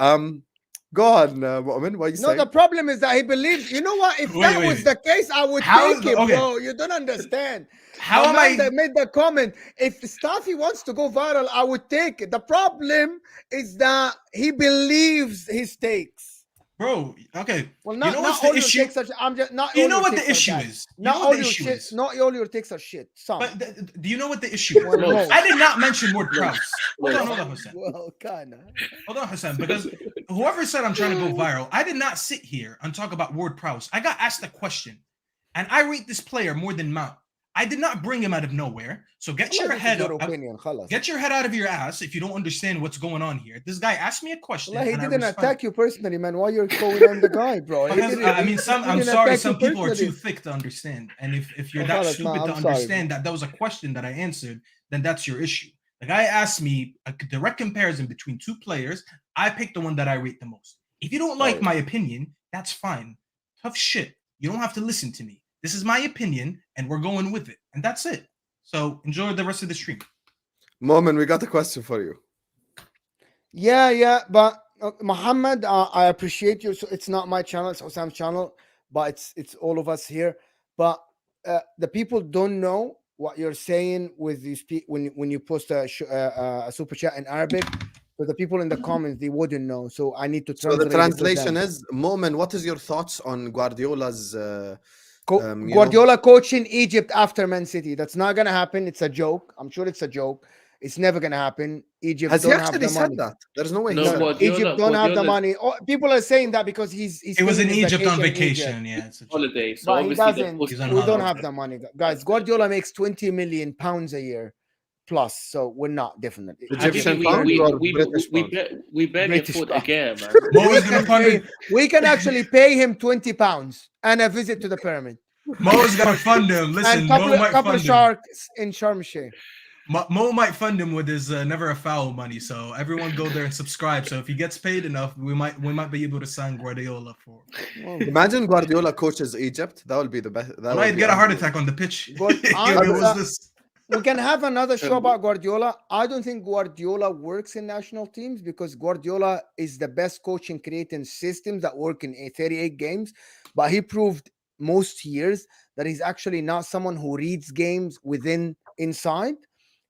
go on, Mu'min. What are you saying? No, the problem is that he believes. You know what? If that was the case, I would take it, bro. You don't understand. How am I? That made the comment. If Staffy wants to go viral, I would take it. The problem is that he believes his takes. Bro, okay. Well, not all the issue. Your takes are, I'm just not. You know what the issue is. Not all your shit. Not all your takes are shit. Some. But do you know what the issue is? I did not mention Ward Prowse. Hold on, Hussein. Well, kinda. Hold on, Hussein, because whoever said I'm trying to go viral, I did not sit here and talk about Ward Prowse. I got asked a question, and I rate this player more than Mount. I did not bring him out of nowhere. So get your head out of your ass if you don't understand what's going on here. This guy asked me a question. He didn't attack you personally, man. Why you're going on the guy, bro? I'm sorry, some people are too thick to understand. And if you're that stupid to understand that was a question that I answered, then that's your issue. The guy asked me a direct comparison between two players. I picked the one that I rate the most. If you don't like my opinion, that's fine. Tough shit. You don't have to listen to me. This is my opinion, and we're going with it. And that's it. So enjoy the rest of the stream. Moment, we got a question for you. Yeah. But Muhammad, I appreciate you. So it's not my channel, it's Ossam's channel, but it's all of us here. But the people don't know what you're saying with you speak when you post a super chat in Arabic. But the people in the comments, they wouldn't know. So I need to translate. So the translation is, Moment, what is your thoughts on Guardiola's Guardiola coaching Egypt after Man City? That's not gonna happen. It's a joke. I'm sure it's a joke. It's never gonna happen. Egypt has don't he have actually the said money. that? There's no way. Egypt don't have the money. People are saying that because he's it was in Egypt on vacation. Yeah, it's holiday. So but he doesn't. We don't have the money, guys. Guardiola makes 20 million pounds a year plus, so we're not definitely. Egyptian we barely afford a game, man. We can actually pay him 20 pounds and a visit to the pyramid. Mo is gonna fund him. Listen, and couple of sharks in Sharm el-Sheikh. Mo might fund him with his never a foul money, so everyone go there and subscribe. So if he gets paid enough, we might be able to sign Guardiola for. Imagine Guardiola coaches Egypt. That would be the best. That might get a heart attack on the pitch. We can have another show about Guardiola. I don't think Guardiola works in national teams because Guardiola is the best coach in creating systems that work in 38 games. But he proved most years that he's actually not someone who reads games inside.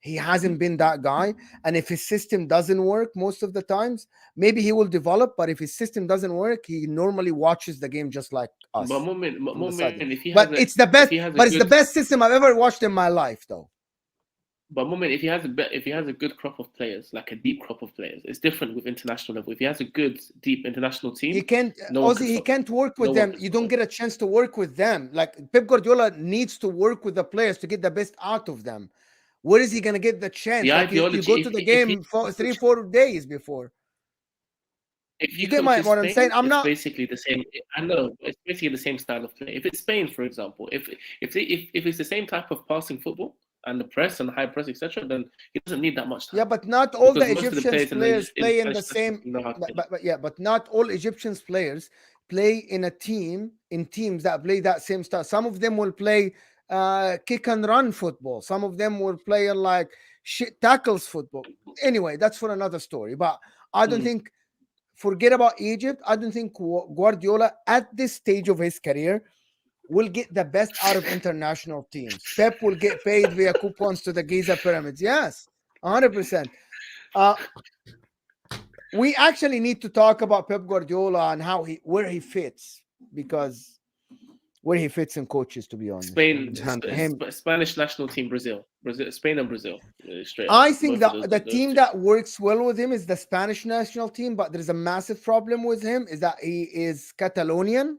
He hasn't been that guy. And if his system doesn't work most of the times, maybe he will develop. But if his system doesn't work, he normally watches the game just like us. But it's the best. But it's the best system I've ever watched in my life, though. But if he has a good crop of players, like a deep crop of players, it's different with international level. If he has a good deep international team, he can't work with them. You don't get a chance to work with them. Like Pep Guardiola needs to work with the players to get the best out of them. Where is he going to get the chance? You go to the game 3-4 days before. If you get what I'm saying, I'm not basically the same. I know it's basically the same style of play. If it's Spain, for example, if it's the same type of passing football and the press and the high press, etc., then he doesn't need that much time. Yeah, but not all the Egyptian players play in the same. But not all Egyptian players play in teams that play that same style. Some of them will play kick and run football. Some of them will play like shit tackles football. Anyway, that's for another story. But I don't think. Forget about Egypt. I don't think Guardiola at this stage of his career will get the best out of international teams. Pep will get paid via coupons to the Giza pyramids. Yes, 100%. we actually need to talk about Pep Guardiola and where he fits, because where he fits in coaches, to be honest. Spanish national team, Brazil, Spain and Brazil. Straight I up. think Both of that the those team two. that works well with him is the Spanish national team, but there's a massive problem with him is that he is Catalonian.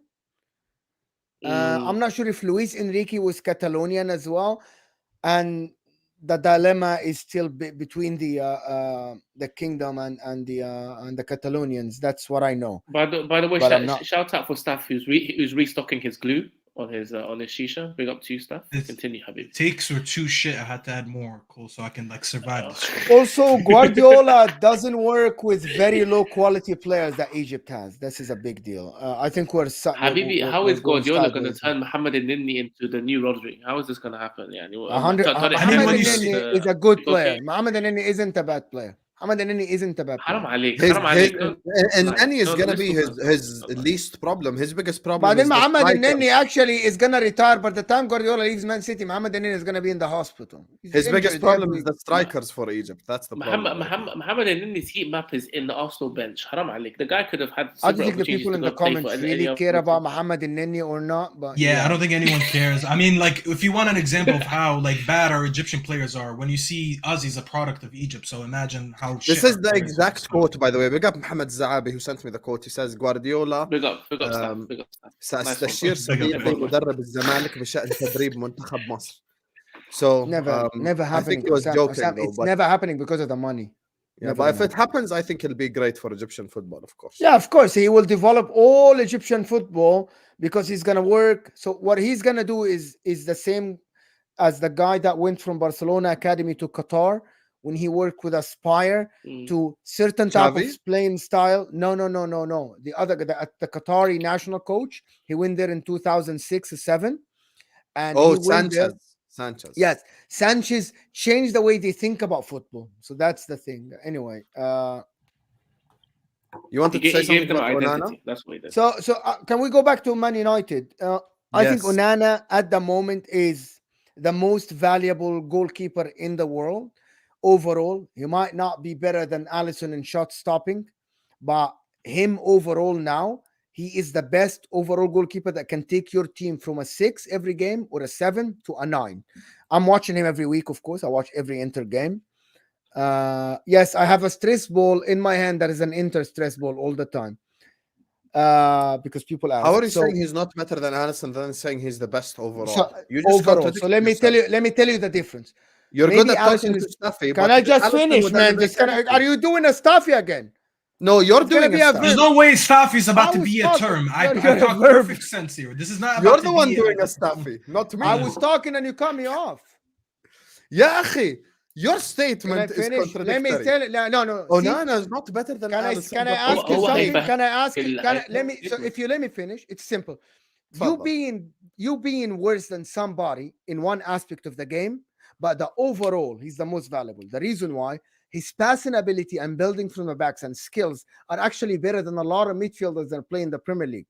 I'm not sure if Luis Enrique was Catalonian as well, and the dilemma is still between the kingdom and the Catalonians. That's what I know. By the way, But I'm not- shout out for Staff who's restocking his glue on his shisha. Big up to you, Staff. Continue, Habib. Takes were too shit. I had to add more, cool, so I can like survive this. Also, Guardiola doesn't work with very low quality players that Egypt has. This is a big deal. I think Habibi, how is Guardiola going to turn Mohamed Nini into the new Rodri? How is this going to happen? Yeah, Mohamed Nini is a good player. Mohamed Nini isn't a bad player. Mohamed Nini isn't a bad player. And Nini is going to be his least problem. His biggest problem. But then Mohamed Nini actually is going to retire. By the time Guardiola leaves Man City, Mohamed Nini is going to be in the hospital. His biggest problem is the strikers for Egypt. That's the problem. Mohamed Nini's heat map is in the Arsenal bench. Haram alik. The guy could have had. I don't think the people in the comments really care about Mohamed Nini or not. But yeah, I don't think anyone cares. I mean, like, if you want an example of how like bad our Egyptian players are, when you see Ozzy's a product of Egypt, so imagine how. This is the exact quote, by the way. Big up Mohamed Zaabi who sent me the quote. He says Guardiola big up سأستشير صديقي مدرب الزمالك بشأن تدريب منتخب مصر. So never happening. I think he was joking, it's never happening because of the money. Yeah, but if it happens, I think it'll be great for Egyptian football, of course. Yeah, of course. He will develop all Egyptian football because he's gonna work. So what he's gonna do is the same as the guy that went from Barcelona Academy to Qatar. When he worked with Aspire to certain type of playing style. No. The other guy, the Qatari national coach, he went there in 2006-07. And Sanchez. Yes, Sanchez changed the way they think about football. So that's the thing. Anyway, you wanted to say something about Onana? That's what he did. So can we go back to Man United? I think Onana at the moment is the most valuable goalkeeper in the world. Overall, he might not be better than Alisson in shot stopping, but him overall now, he is the best overall goalkeeper that can take your team from a 6 every game or a 7 to a 9. I'm watching him every week, of course. I watch every Inter game. Yes, I have a stress ball in my hand that is an Inter stress ball all the time. Because people ask. How are you saying he's not better than Alisson, then saying he's the best overall? So let me tell you the difference. You're good at talking to Staffy. Can I just finish, man? Are you doing a Staffy again? No, you're doing a Staffy. There's no way Staffy is about to be a term. I talk perfect sense here. This is not. You're the one doing a Staffy, not me. I was talking and you cut me off. Yeah, akhi. Your statement is contradictory. Let me tell you. No. Onana is not better than Alisson. Can I ask you something? Can I ask you? So if you let me finish, it's simple. You being worse than somebody in one aspect of the game, but the overall, he's the most valuable. The reason why, his passing ability and building from the backs and skills are actually better than a lot of midfielders that play in the Premier League.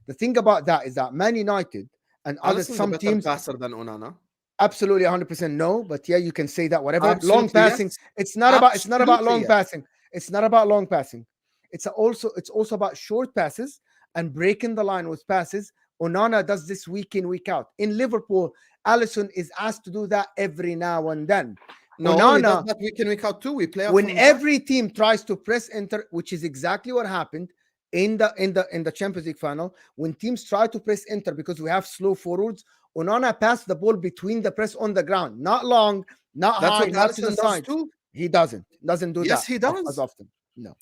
The thing about that is that Man United and some teams faster than Onana. Absolutely 100% no, but yeah, you can say that whatever. Absolutely, long passing. Yes. It's not about long passing. It's not about long passing. It's also about short passes and breaking the line with passes. Onana does this week in, week out. In Liverpool, Alisson is asked to do that every now and then. No, Onana does that week in, week out too. We play when every team tries to press enter, which is exactly what happened in the Champions League final. When teams try to press enter because we have slow forwards, Onana passed the ball between the press on the ground, not long, not high, not to the side. He doesn't do that. Yes, he does as often. No.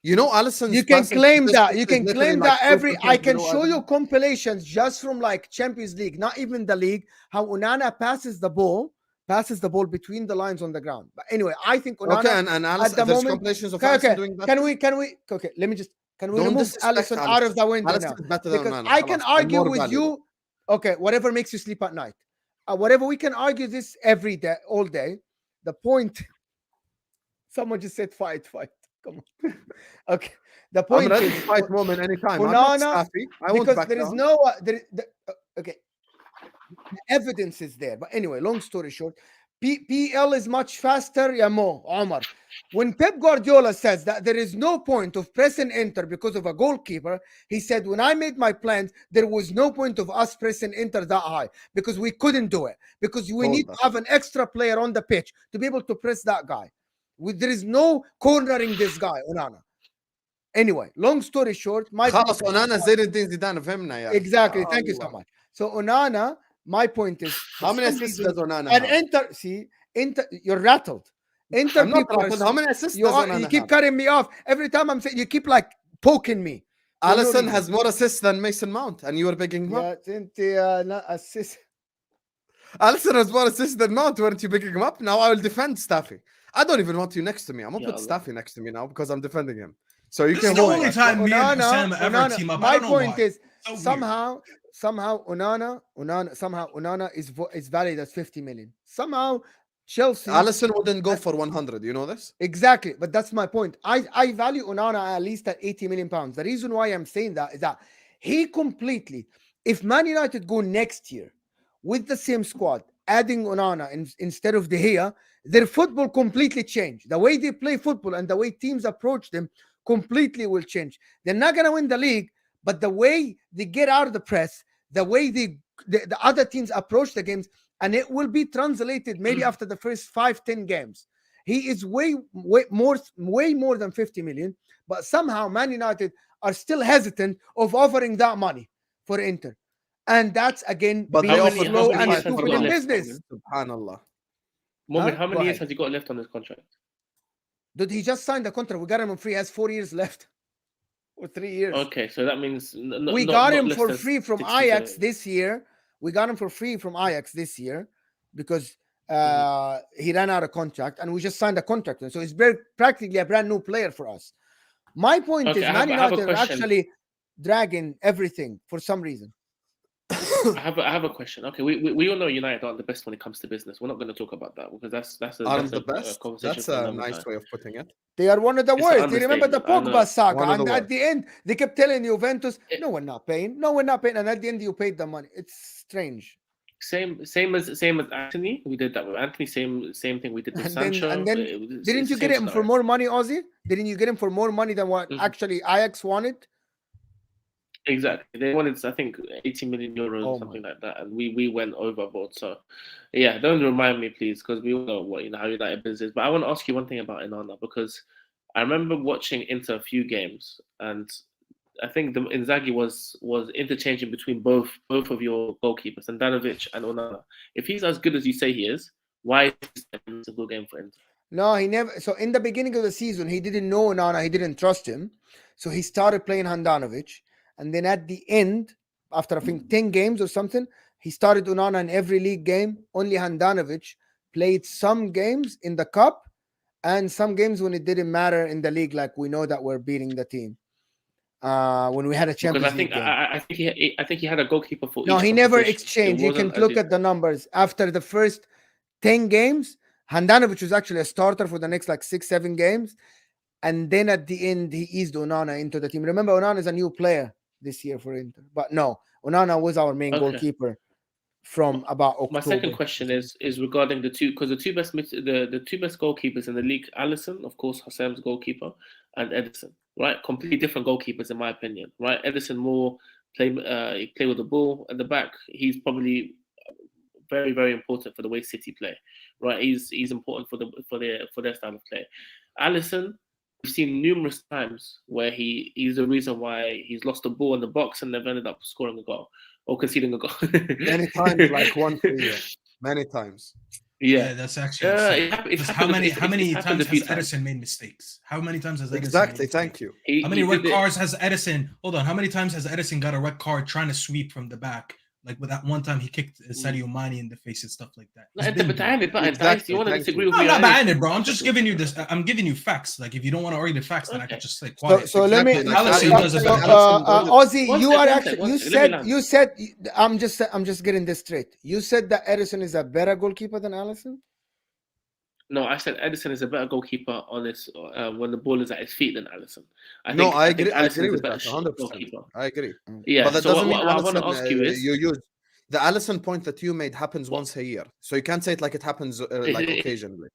You know, Alisson. You can claim that. You can claim that I can show you compilations just from like Champions League, not even the league, how Onana passes the ball between the lines on the ground. But anyway, I think Onana. Okay, and Alisson, there's moment, compilations of Alisson doing that. Can we? Okay, let me just. Can we remove Alisson out of the window now? Because I can argue with you. Okay, whatever makes you sleep at night. Whatever, we can argue this every day, all day. The point. Someone just said fight. Come on. Okay. The point is to fight moment anytime. Onana, because there is no okay. The evidence is there. But anyway, long story short, PL is much faster, ya Mo, Omar. When Pep Guardiola says that there is no point of pressing Inter because of a goalkeeper, he said, when I made my plans, there was no point of us pressing Inter that high because we couldn't do it. Because we need to have an extra player on the pitch to be able to press that guy. There is no cornering this guy, Onana. Anyway, long story short, my خلاص Onana زين الدين زيدان فهمنا يا أخي. exactly. Thank you so much. So Onana, my point is, How many assists does Onana and have? Inter, you're rattled. Inter I'm not people rattled. How many assists you does are, Onana you keep have? cutting me off every time I'm saying. You keep like poking me. for no Alisson reason. has more assists than Mason Mount, and you were picking him up. Yeah, انت not assist. Alisson has more assists than Mount. Weren't you picking him up? Now I will defend Staffy. I don't even want you next to me. I'm gonna Ya put Allah. Staffy next to me now because I'm defending him. So you This can is the hold only that. time me and Sam Onana, ever team up. I my don't know point why. is So weird. somehow Onana is valued as 50 million. Somehow Chelsea Alisson wouldn't go for 100. You know this? exactly, but that's my point. I value Onana at least at 80 million pounds. The reason why I'm saying that is that he completely, if Man United go next year with the same squad, adding Onana instead of De Gea, their football completely change. The way they play football and the way teams approach them completely will change. They're not gonna win the league, but the way they get out of the press, the way the other teams approach the games, and it will be translated maybe after the first 5-10 games. He is way more than 50 million, but somehow Man United are still hesitant of offering that money for Inter. And that's again But being they how offered many- slow how and many stupid years in have they got business. Subhanallah. Moment, Huh? how Go many years ahead. has he got left on his contract? Dude, he just signed the contract. We got him on free. He has 4 years left. Or 3 years. Okay, so that means We got him less for than free from 60 Ajax to- this year. We got him for free from Ajax this year because he ran out of contract, and we just signed a contract. So he's practically a brand new player for us. My point Okay, is, I have Man a United are question. actually dragging everything for some reason. I have a question. Okay, we all know United aren't the best when it comes to business. We're not going to talk about that because that's Aren't a the best? conversation That's for a another nice time. way of putting it. They are one of the It's an worst. Do you remember the understatement, I know. Pogba saga? One of the And at worst. the end, they kept telling Juventus, It- "No, we're not paying. No, we're not paying." And at the end, you paid the money. It's strange. Same as Anthony. We did that with Anthony. Same thing we did with And then- Sancho. and then It's Didn't the you get same him for scenario. more money, Ozzy? Didn't you get him for more money than what Mhm. actually Ajax wanted? Exactly. They wanted, I think, 80 million euros Oh or something like that, and we went overboard. So, yeah, don't remind me, please, because we all know what how United business is. But I want to ask you one thing about Onana because I remember watching Inter a few games, and I think the Inzaghi was interchanging between both of your goalkeepers, Handanovic and Onana. If he's as good as you say he is, why is this a good game for Inter? No, he never. So in the beginning of the season, he didn't know Onana. He didn't trust him. So he started playing Handanovic. And then at the end, after I think 10 games or something, he started Onana in every league game. Only Handanovic played some games in the cup and some games when it didn't matter in the league, like we know that we're beating the team. When we had a Because Champions I think League game. I think he had a goalkeeper for No, each he never competition. It exchanged. You can wasn't as look if- at the numbers. After the first 10 games, Handanovic was actually a starter for the next like 6-7 games. And then at the end, he eased Onana into the team. Remember, Onana is a new player this year for Inter. But no, Onana was our main Okay. goalkeeper from about October. My second question is regarding the two, because the two best goalkeepers in the league, Alisson, of course, Hassan's goalkeeper, and Edison, right? Completely different goalkeepers in my opinion, right? Edison more play with the ball at the back. He's probably very, very important for the way City play, right? He's important for their style of play. Alisson, we've seen numerous times where he's the reason why he's lost the ball in the box and they've ended up scoring a goal or conceding a goal. Many times, like 1 per year. Many times. Yeah, that's actually insane. it's How many happened times a few has Edison made mistakes? How many times has Edison Exactly. made Thank mistakes? you. How many red cards has Edison? Hold on. How many times has Edison got a red card trying to sweep from the back? Like with that one time he kicked Sadio Mane in the face and stuff like that. لا He's انت been doing بتعاند it. بقى انت Exactly, عايز you want to thank disagree you. with No, me I'm not on behind anything. it, bro. I'm just giving you this. I'm giving you facts. Like if you don't want to argue the facts, then I Okay. could just stay So, quiet. so let me, Exactly, like Alisson does it better. Ozzy, One you sec, are one actually, sec, one you sec. Let me said, land. I'm just getting this straight. You said that Edison is a better goalkeeper than Alisson? No, I said Edison is a better goalkeeper on this when the ball is at his feet than Alisson. No, I agree. I Alisson agree is a with better that 100%. goalkeeper. I agree. Yeah. But that So doesn't mean what I want to Alisson, ask you is, the Alisson point that you made happens once a year, so you can't say it like it happens like occasionally.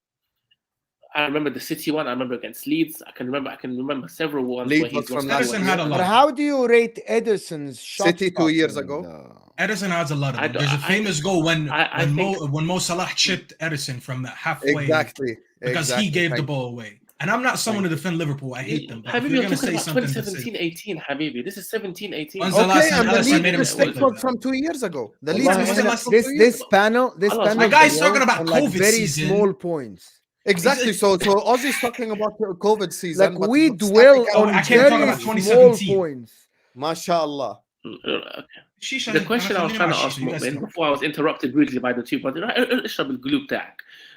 I remember the City one. I remember against Leeds. I can remember several ones Leeds where he's was from lost last Ederson year. had a But lot. how do you rate Ederson's shot? City 2 years stopping, ago. Ederson has a lot of I them. don't- There's a famous goal when think- Mo Salah chipped Ederson from the halfway Exactly. because he gave the ball away. And I'm not someone to defend Liverpool. I hate them. But if Habibi, you're you're gonna talking say about something, to say 2017-18, Habibi. This is 17-18. When's the last Okay, time and the Alisson lead made a mistake mistake like was that? from 2 years ago. The Wallahi, lead Wallahi, mistake Ederson- was from 2 years this ago. panel, Allah, my guy's built talking about on, like, COVID very season. small points. Exactly. So Ozzy's talking about the COVID season. Like but we but dwell static on out- I can't talk very about small 2017. points. MashaAllah. Okay. Shisha, The question I was trying to ask you guys Mu'min think. before I was interrupted rudely by the two brothers.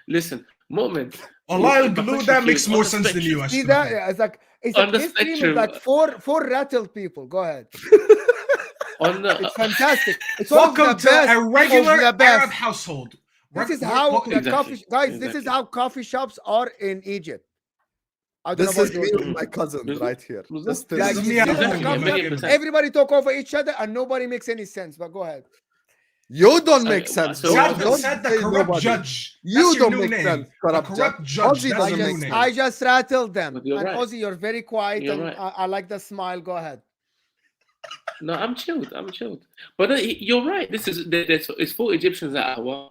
Listen, Mu'min. Allah my glue question that to makes you more is on sense the than you. See Ashkan. that? Yeah, it's On like the this team is spectrum. like four rattled people. Go ahead. On the, It's fantastic. It's one of Welcome the to best a regular of the best. Arab household. This is We're- how welcome- the Exactly. coffee guys. This is Exactly. how coffee shops are in Egypt. I don't This know is about me Jordan. with my cousins right here. Just Like, This is you me at see the home, coffee man. shop, 100%. everybody talk over each other and nobody makes any sense. But go ahead. You don't make sense. so- Don't Said the say corrupt nobody. judge. You That's your don't new make name. sense, The corrupt corrupt judge. judge. Ozzy That's doesn't your make new sense. name. I just rattled them. But you're And right. Ozzy, you're very quiet, You're and right. I like the smile. Go ahead. No, I'm chilled. But you're right. This is it's four Egyptians at Ahwa,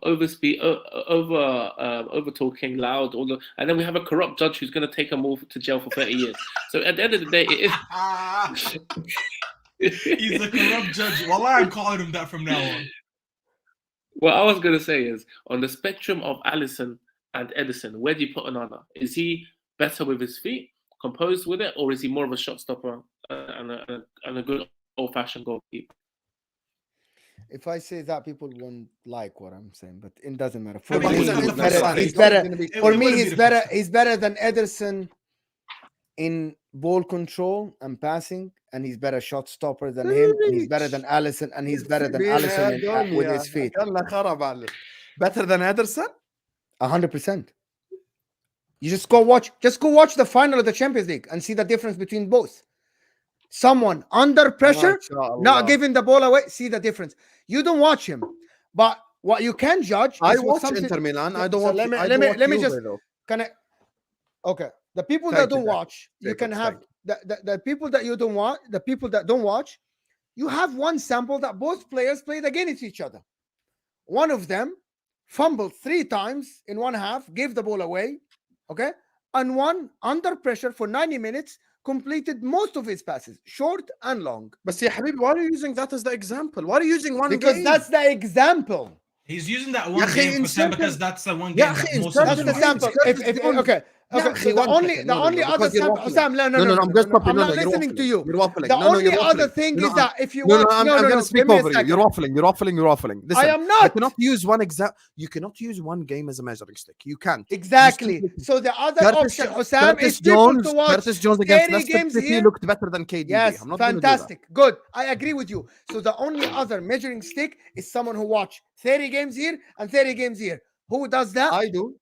over talking loud, and then we have a corrupt judge who's going to take them all to jail for 30 years. So at the end of the day, it is. He's a corrupt judge. Wallah, I'm calling him that from now on. What I was going to say is, on the spectrum of Alisson and Ederson, where do you put Onana? Is he better with his feet, composed with it, or is he more of a shot stopper and a good old-fashioned goalkeeper? If I say that, people won't like what I'm saying, but it doesn't matter. I For mean, me, he's he's the better. first one. He's He's better. gonna be- It For wouldn't me, be he's the better. first. He's better than Ederson in ball control and passing, and he's better shot stopper than him. And he's better than Alisson, and he's better than Alisson with his feet. Better than Ederson? 100%. You just go watch the final of the Champions League and see the difference between both. Someone under pressure, not giving the ball away, see the difference. You don't watch him, but what you can judge. I is with watch something- Inter Milan. I So don't watch. let me- I let don't me- watch let me Juve, just- though. Can I? Okay, the people Thank that you, don't Jacob. watch, you Jacob, can have thank the people that you don't watch. The people that don't watch, you have one sample that both players played against each other. One of them fumbled 3 times in one half, gave the ball away. Okay, and one under pressure for 90 minutes completed most of his passes, short and long. But yeah, Habibi, why are you using that as the example? Why are you using one Because game? that's the example. He's using that Ya one akhi, game in Hussein, certain- because that's the one Ya game akhi, that in most certain That's of the us games, watch. sample. certain If games- okay. Yeah, Okay, akhi, so the one only second. the No, only no, other because you're sample, waffling. Sam, no, I'm just stopping. I'm No, not you're listening to waffling. you. You're waffling. The No, only you're other waffling. thing No, is that if you No, watch, I'm going to speak give me a over you. second. You're waffling. You're waffling. You're waffling. Listen, I am You not cannot use one You cannot use one game as a measuring stick. You can't. exactly. You So the other Curtis, option, Sam, Curtis is people Jones. to watch. Curtis Jones against 30 Leicester games City here. looked better than KDB. Yes, I'm not gonna do that. fantastic, good. I agree with you. So the only other measuring stick is someone who watch 30 games here and 30 games here. Who does that? I do.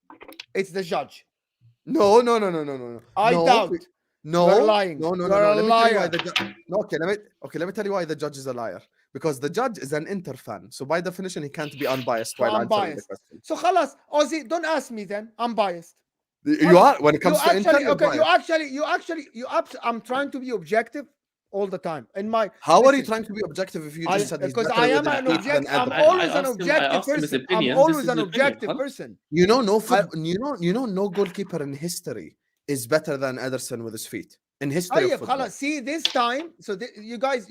It's the judge. No. I No, doubt. No, You're lying. No. You're Let a me tell you why liar. the no. Let me tell you why the judge is a liar. Because the judge is an Inter fan, so by definition he can't be unbiased while I'm answering biased. the question. So khalas, Ozzy, don't ask me then. I'm biased. You are when it comes to you Inter. you're actually, biased. I'm trying to be objective all the time. In my How are you listen, trying to be objective if you just said he's because better I am with an his feet than objective. I'm Ederson? always I an asked him- I objective asked him his person. opinion. I'm This always is an his opinion, objective huh? person. You know, no goalkeeper in history is better than Ederson with his feet in history of طيب football. خلاص, see this time. So you guys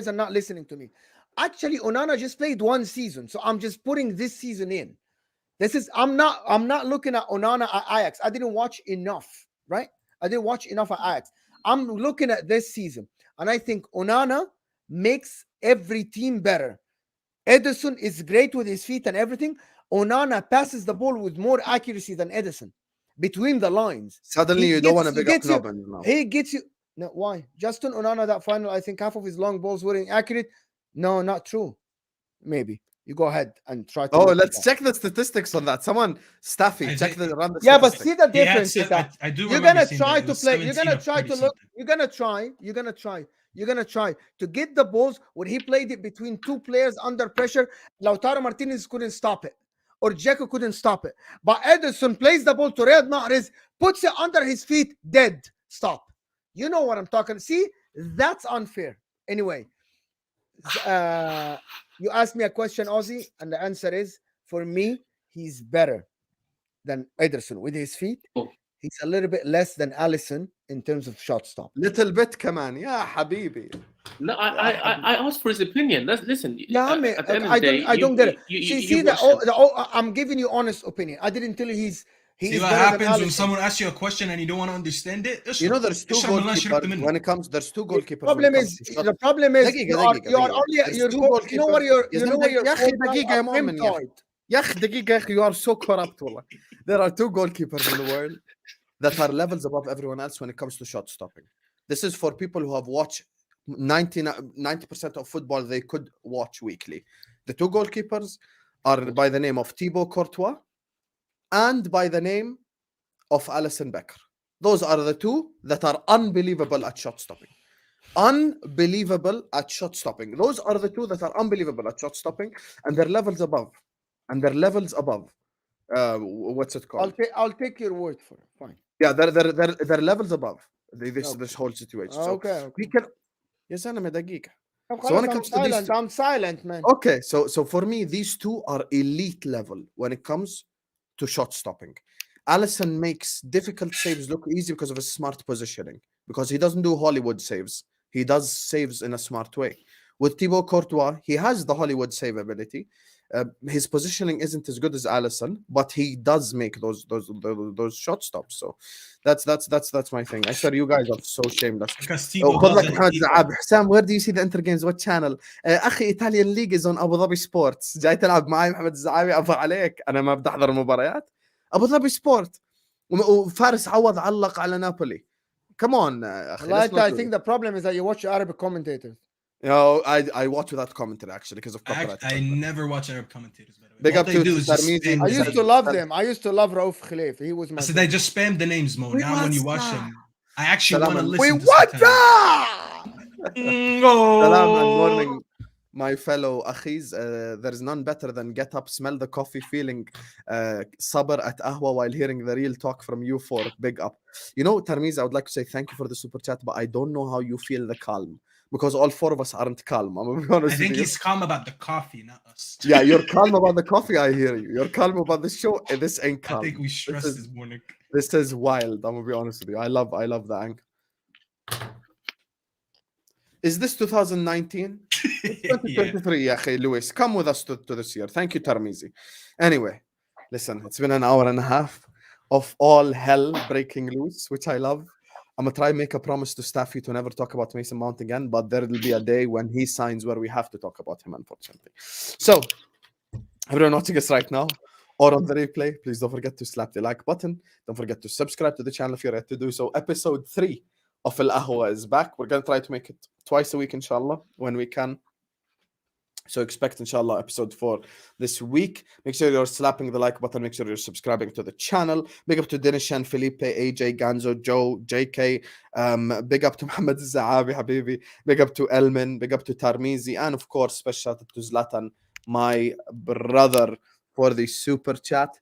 are not listening to me. Actually, Onana just played one season, so I'm just putting this season in. This is I'm not looking at Onana at Ajax. I didn't watch enough, right? I didn't watch enough at Ajax. I'm looking at this season, and I think Onana makes every team better. Ederson is great with his feet and everything. Onana passes the ball with more accuracy than Ederson between the lines. Suddenly, He you don't gets- want to he big up gets you- Nobbins now. He gets you. No, why? Justin Onana, that final, I think half of his long balls were inaccurate. No, not true. Maybe. You go ahead and try to. Oh, look let's it up. check the statistics on that. Someone, Staffy, I check think- the run the Yeah, but statistics. see the He had difference is se- that I do you're remember gonna seeing try that it to was play. You're 17 gonna of try 30 to look. something. You're gonna try to get the balls when he played it between two players under pressure. Lautaro Martinez couldn't stop it, or Dzeko couldn't stop it. But Ederson plays the ball to Riyad Mahrez, puts it under his feet, dead. Stop. You know what I'm talking. See, that's unfair. Anyway, you asked me a question, Ozzy, and the answer is for me, he's better than Ederson with his feet. Oh. He's a little bit less than Allison in terms of shot stop. Little bit كمان يا حبيبي. No, I asked for his opinion. Listen. Yeah, I mean, at the end of I the day, don't get it. You See watched I'm giving you honest opinion. I didn't tell you he's See what better than happens when Allison. someone asks you a question and you don't want to understand it? You know, there's two goalkeepers. When it comes, there's two goalkeepers. The problem is you are only you know what you're يا أخي دقيقة يا مؤمن يا أخي. يا أخي دقيقة يا أخي, you are so corrupt والله. There are two goalkeepers in the world that are levels above everyone else when it comes to shot stopping. This is for people who have watched 90% of football they could watch weekly. The two goalkeepers are by the name of Thibaut Courtois and by the name of Alisson Becker. Those are the two that are unbelievable at shot stopping. Unbelievable at shot stopping. Those are the two that are unbelievable at shot stopping, and they're levels above. What's it called? I'll take your word for it. Fine. Yeah, they're levels above this whole situation. Okay. So we can. يا زلمة دقيقة. So when it comes to these two, I'm silent, man. okay, so for me, these two are elite level when it comes to shot stopping. Alisson makes difficult saves look easy because of his smart positioning, because he doesn't do Hollywood saves. He does saves in a smart way. With Thibaut Courtois, he has the Hollywood save ability. His positioning isn't as good as Alisson, but he does make those shot stops. So that's my thing. I swear you guys are so shameless. Because Thibaut خذ لك doesn't محمد equal. زعاب. حسام, where do you see the Inter games? What channel? اخي Italian League is on Abu Dhabi Sports. جاي تلعب معي محمد الزعابي؟ ابا عليك, انا ما بدي احضر المباريات. ابو ظبي سبورت. وفارس عوض علق على نابولي. Come on, I think the problem is that you watch Arabic commentators. No, I watch without commentary actually because of copyright. I never watch Arab commentators. By the way. Big All up they to do is just Tarmizi. spam I the used to names. love them. I used to love Rauf Khalif. He was my. So they just spam the names, Mo. Now when you watch them, I actually want to listen. Wait, to what? Salam and morning, my fellow akhis. There is none better than get up, smell the coffee, feeling sabr at Ahwa while hearing the real talk from you four. Big up. You know, Tarmiz, I would like to say thank you for the super chat, but I don't know how you feel the calm. Because all four of us aren't calm. I'm gonna be honest I think with you. he's calm about the coffee, not us. Yeah, you're calm about the coffee. I hear you. You're calm about the show. This ain't calm. I think we stressed this morning. This is wild. I'm gonna be honest with you. I love the angle. Is this 2019? 2023, yeah. Lewis. Come with us to this year. Thank you, Tarmizi. Anyway, listen, it's been an hour and a half of all hell breaking loose, which I love. I'm gonna try and make a promise to Staffy to never talk about Mason Mount again, but there will be a day when he signs where we have to talk about him, unfortunately. So, everyone watching us right now or on the replay, please don't forget to slap the like button. Don't forget to subscribe to the channel if you're ready to do so. Episode 3 of Al Ahwa is back. We're gonna try to make it twice a week, inshallah, when we can. So expect, inshallah, episode 4 this week. Make sure you're slapping the like button. Make sure you're subscribing to the channel. Big up to Dinishan, Felipe, AJ, Ganzo, Joe, JK. Big up to Mohammed Zaabi, Habibi. Big up to Elmin. Big up to Tarmizi. And, of course, special shout out to Zlatan, my brother, for the super chat.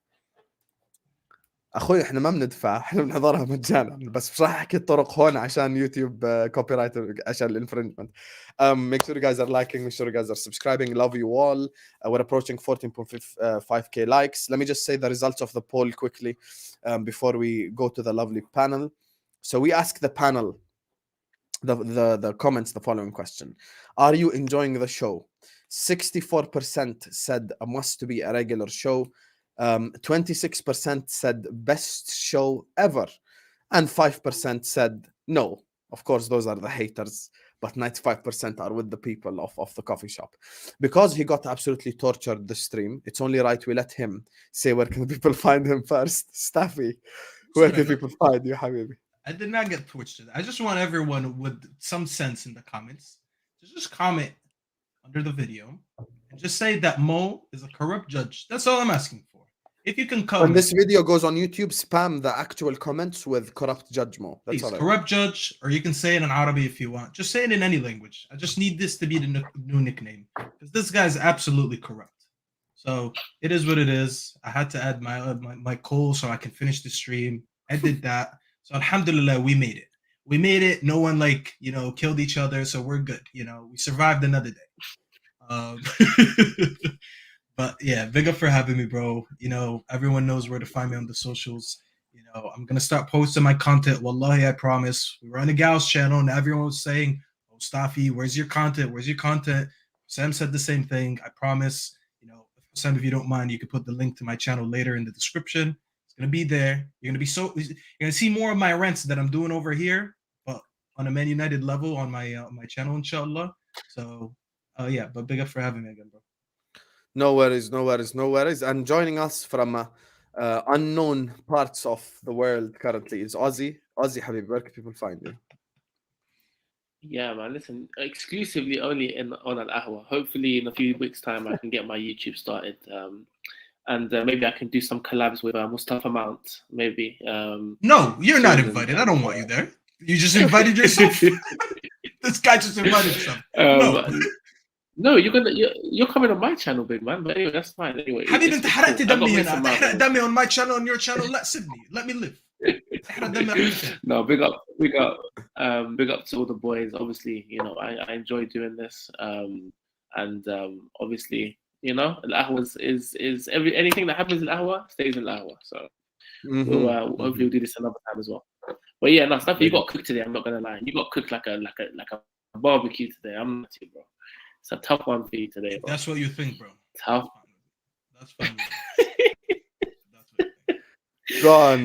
اخوي احنا ما بندفع, احنا بنحضرها مجانا, بس مش راح احكي الطرق هون عشان يوتيوب كوبي رايت, عشان الانفرنجمنت. Make sure you guys are liking, make sure you guys are subscribing. Love you all. We're approaching 14.5k likes. Let me just say the results of the poll quickly before we go to the lovely panel. So we asked the panel the comments the following question: are you enjoying the show? 64% said a must be a regular show. 26% said best show ever, and 5% said no. Of course, those are the haters, but 95% are with the people of the coffee shop. Because he got absolutely tortured the stream, it's only right we let him say where can people find him first. Staffy, where can people find you, Habibi? I did not get Twitch. I just want everyone with some sense in the comments to just comment under the video and just say that Mo is a corrupt judge. That's all I'm asking for. If you can When come, this video goes on YouTube, spam the actual comments with corrupt judge Mo. That's please, all. corrupt judge, or you can say it in Arabic if you want. Just say it in any language. I just need this to be the new nickname because this guy's absolutely corrupt. So it is what it is. I had to add my call so I can finish the stream. I did that. So alhamdulillah, we made it. We made it. No one killed each other. So we're good. We survived another day. But yeah, big up for having me, bro. Everyone knows where to find me on the socials. I'm gonna start posting my content. Wallahi, I promise. We were on the Gauss channel, and everyone was saying, "Oh, Stafi, where's your content? Where's your content?" Sam said the same thing. I promise. Sam, if you don't mind, you can put the link to my channel later in the description. It's gonna be there. You're gonna see more of my rants that I'm doing over here, but on a Man United level on my channel, inshallah. So, yeah, but big up for having me again, bro. No worries. And joining us from unknown parts of the world currently is Ozzy. Ozzy, Habib, where can people find you? Yeah, man. Listen, exclusively only on an Ahwa. Hopefully, in a few weeks' time, I can get my YouTube started, and maybe I can do some collabs with Mustafa Mount. Maybe. No, you're not invited. I don't want you there. You just invited yourself. This guy just invited himself. No, you're coming on my channel, big man. But anyway, that's fine. Anyway, حبيبي انت حرقت دمي هنا. تحرق دمي on my channel, on your channel. لا سيبني. Let me live. No, big up to all the boys. Obviously, I enjoy doing this. And obviously, Al-Ahwa is anything that happens in Al-Ahwa stays in Al-Ahwa. So we'll hopefully do this another time as well. But yeah, no, stuff you got cooked today. I'm not gonna lie. You got cooked like a barbecue today. I'm not you, bro. It's a tough one for you today, bro. That's what you think, bro. Tough. That's fine. Go on,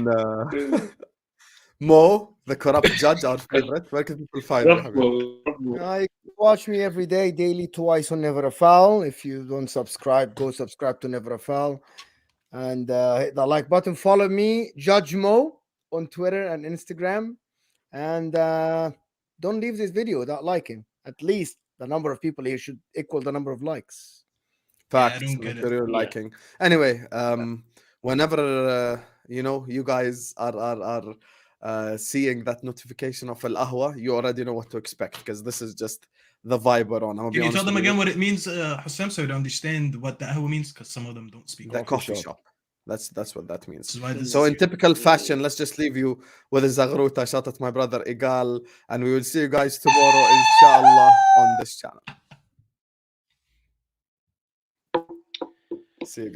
Mo, the corrupt judge, our favorite. Where can people find you? You watch me every day, daily, twice on Never a Foul. If you don't subscribe, go subscribe to Never a Foul. And hit the like button. Follow me, Judge Mo, on Twitter and Instagram. And don't leave this video without liking. At least the number of people here should equal the number of likes. Facts. Yeah, I don't get it. Liking. Anyway, whenever you guys are seeing that notification of Al-Ahwa, you already know what to expect because this is just the vibe we're on. Can you tell them again what it means, Hussam, so you understand what the Ahwa means? Because some of them don't speak. The coffee shop. That's what that means. So in typical fashion, let's just leave you with a Zaghruta shot at my brother Igal, and we will see you guys tomorrow, inshallah, on this channel. See you guys.